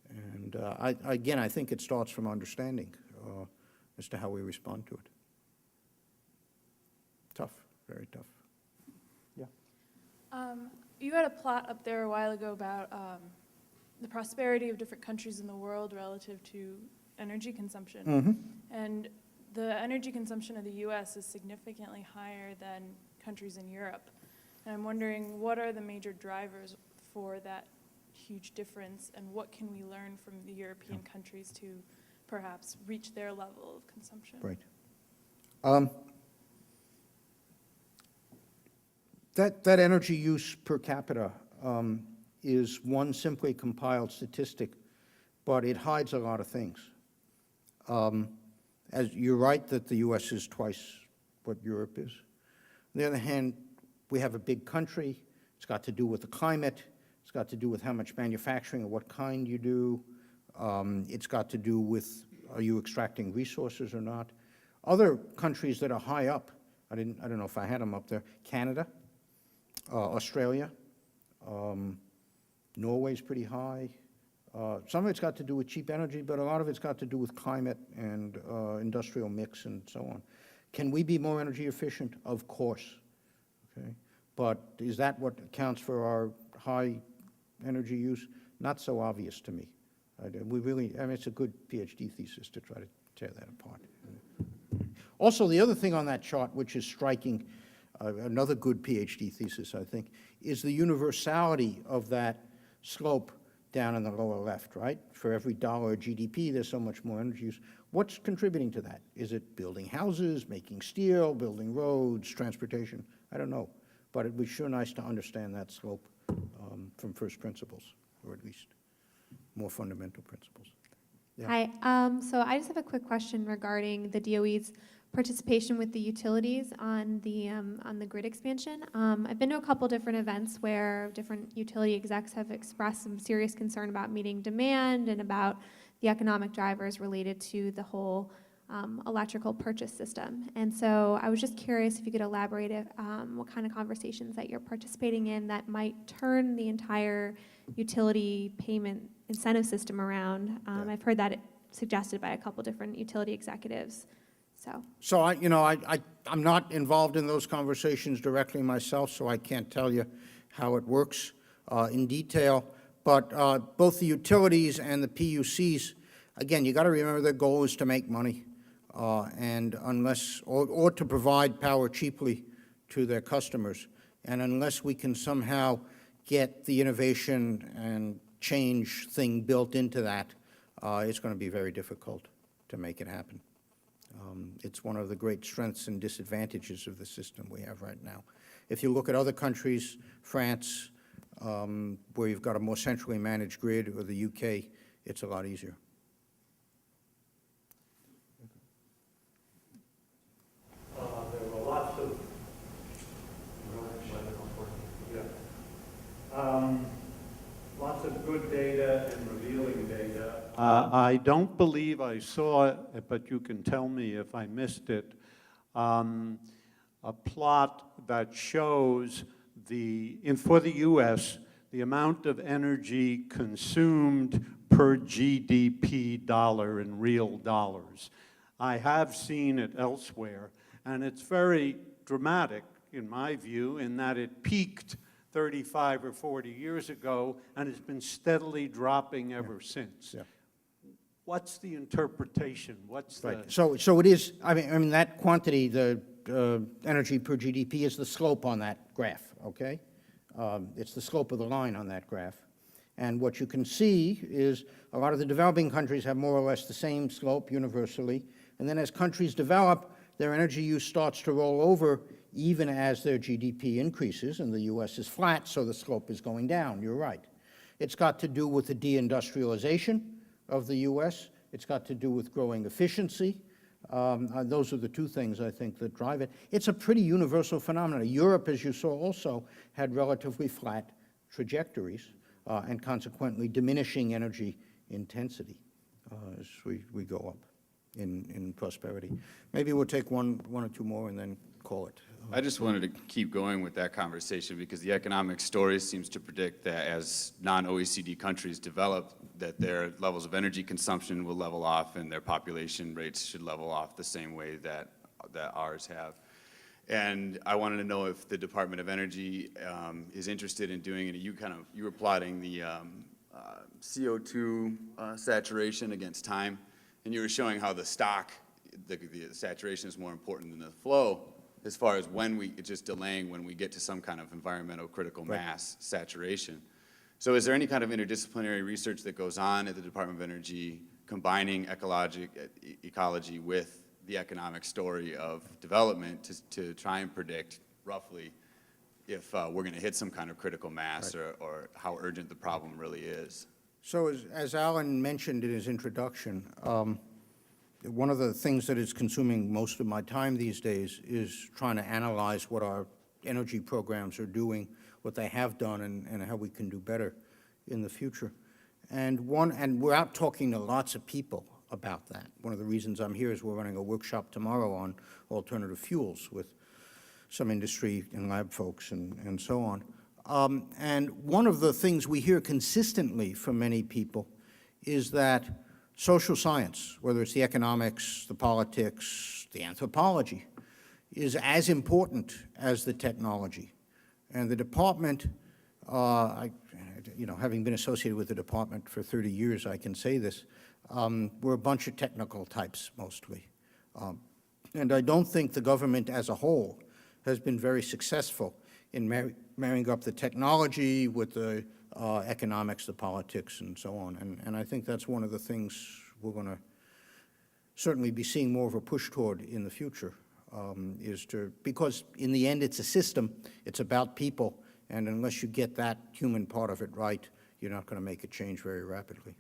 And I think it starts from understanding as to how we respond to it. Tough, very tough. Yeah. You had a plot up there a while ago about the prosperity of different countries in the world relative to energy consumption. Mm-hmm. And the energy consumption of the U.S. is significantly higher than countries in Europe. And I'm wondering, what are the major drivers for that huge difference, and what can we learn from the European countries to perhaps reach their level of consumption? Right. That energy use per capita is one simply compiled statistic, but it hides a lot of things. As you're right that the U.S. is twice what Europe is. On the other hand, we have a big country. It's got to do with the climate. It's got to do with how much manufacturing or what kind you do. It's got to do with, are you extracting resources or not? Other countries that are high up, I don't know if I had them up there, Canada, Australia, Norway's pretty high. Some of it's got to do with cheap energy, but a lot of it's got to do with climate and industrial mix and so on. Can we be more energy efficient? Of course. Okay. But is that what accounts for our high energy use? Not so obvious to me. It's a good PhD thesis to try to tear that apart. Also, the other thing on that chart, which is striking, another good PhD thesis, I think, is the universality of that slope down in the lower left, right? For every dollar of GDP, there's so much more energy use. What's contributing to that? Is it building houses, making steel, building roads, transportation? I don't know. But it was sure nice to understand that slope from first principles, or at least more fundamental principles. Yeah. Hi. So I just have a quick question regarding the DOE's participation with the utilities on the grid expansion. I've been to a couple different events where different utility execs have expressed some serious concern about meeting demand and about the economic drivers related to the whole electrical purchase system. And so I was just curious if you could elaborate what kind of conversations that you're participating in that might turn the entire utility payment incentive system around. I've heard that suggested by a couple different utility executives. So I'm not involved in those conversations directly myself, so I can't tell you how it works in detail. But both the utilities and the PUCs, again, you got to remember their goal is to make money, and or to provide power cheaply to their customers. And unless we can somehow get the innovation and change thing built into that, it's going to be very difficult to make it happen. It's one of the great strengths and disadvantages of the system we have right now. If you look at other countries, France, where you've got a more centrally managed grid, or the UK, it's a lot easier. There were lots of lots of good data and revealing data. I don't believe I saw it, but you can tell me if I missed it, a plot that shows for the U.S., the amount of energy consumed per GDP dollar in real dollars. I have seen it elsewhere, and it's very dramatic, in my view, in that it peaked 35 or 40 years ago, and it's been steadily dropping ever since. Yeah. What's the interpretation? What's Right. the... So it is, I mean that quantity, the energy per GDP, is the slope on that graph, okay? It's the slope of the line on that graph. And what you can see is a lot of the developing countries have more or less the same slope universally. And then as countries develop, their energy use starts to roll over even as their GDP increases, and the U.S. is flat, so the slope is going down. You're right. It's got to do with the deindustrialization of the U.S. It's got to do with growing efficiency. Those are the two things, I think, that drive it. It's a pretty universal phenomenon. Europe, as you saw also, had relatively flat trajectories and consequently diminishing energy intensity as we go up in prosperity. Maybe we'll take one or two more and then call it. I just wanted to keep going with that conversation because the economic story seems to predict that as non-OECD countries develop, that their levels of energy consumption will level off and their population rates should level off the same way that ours have. And I wanted to know if the Department of Energy is interested in doing it. You were plotting the CO2 saturation against time, and you were showing how the saturation is more important than the flow, as far as it's just delaying when we get to some kind of environmental critical mass saturation. So is there any kind of interdisciplinary research that goes on at the Department of Energy combining ecology with the economic story of development to try and predict roughly if we're going to hit some kind of critical mass or how urgent the problem really is? So as Alan mentioned in his introduction, one of the things that is consuming most of my time these days is trying to analyze what our energy programs are doing, what they have done, and how we can do better in the future. And we're out talking to lots of people about that. One of the reasons I'm here is we're running a workshop tomorrow on alternative fuels with some industry and lab folks and so on. And one of the things we hear consistently from many people is that social science, whether it's the economics, the politics, the anthropology, is as important as the technology. And the department, having been associated with the department for 30 years, I can say this, we're a bunch of technical types mostly. And I don't think the government as a whole has been very successful in marrying up the technology with the economics, the politics, and so on. And I think that's one of the things we're going to certainly be seeing more of a push toward in the future, because in the end it's a system, it's about people, and unless you get that human part of it right, you're not going to make a change very rapidly.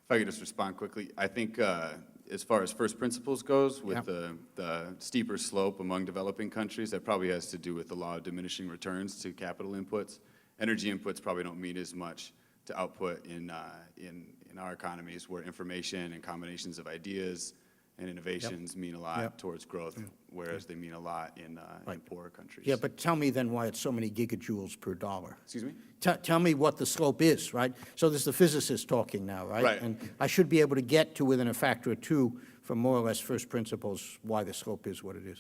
If I could just respond quickly, I think as far as first principles goes, with the steeper slope among developing countries, that probably has to do with the law of diminishing returns to capital inputs. Energy inputs probably don't mean as much to output in our economies, where information and combinations of ideas and innovations mean a lot Yep. towards growth, whereas they mean a lot in poorer countries. Yeah, but tell me then why it's so many gigajoules per dollar. Excuse me? Tell me what the slope is, right? So there's the physicist talking now, right? Right. And I should be able to get to within a factor of 2 from more or less first principles why the slope is what it is.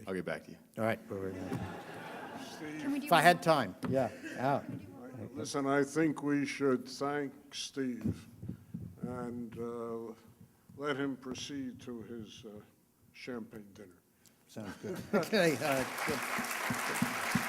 I'll get back to you. All right. Very good. Can we do If I had time, yeah. Listen, I think we should thank Steve and let him proceed to his champagne dinner. Sounds good. Okay, good.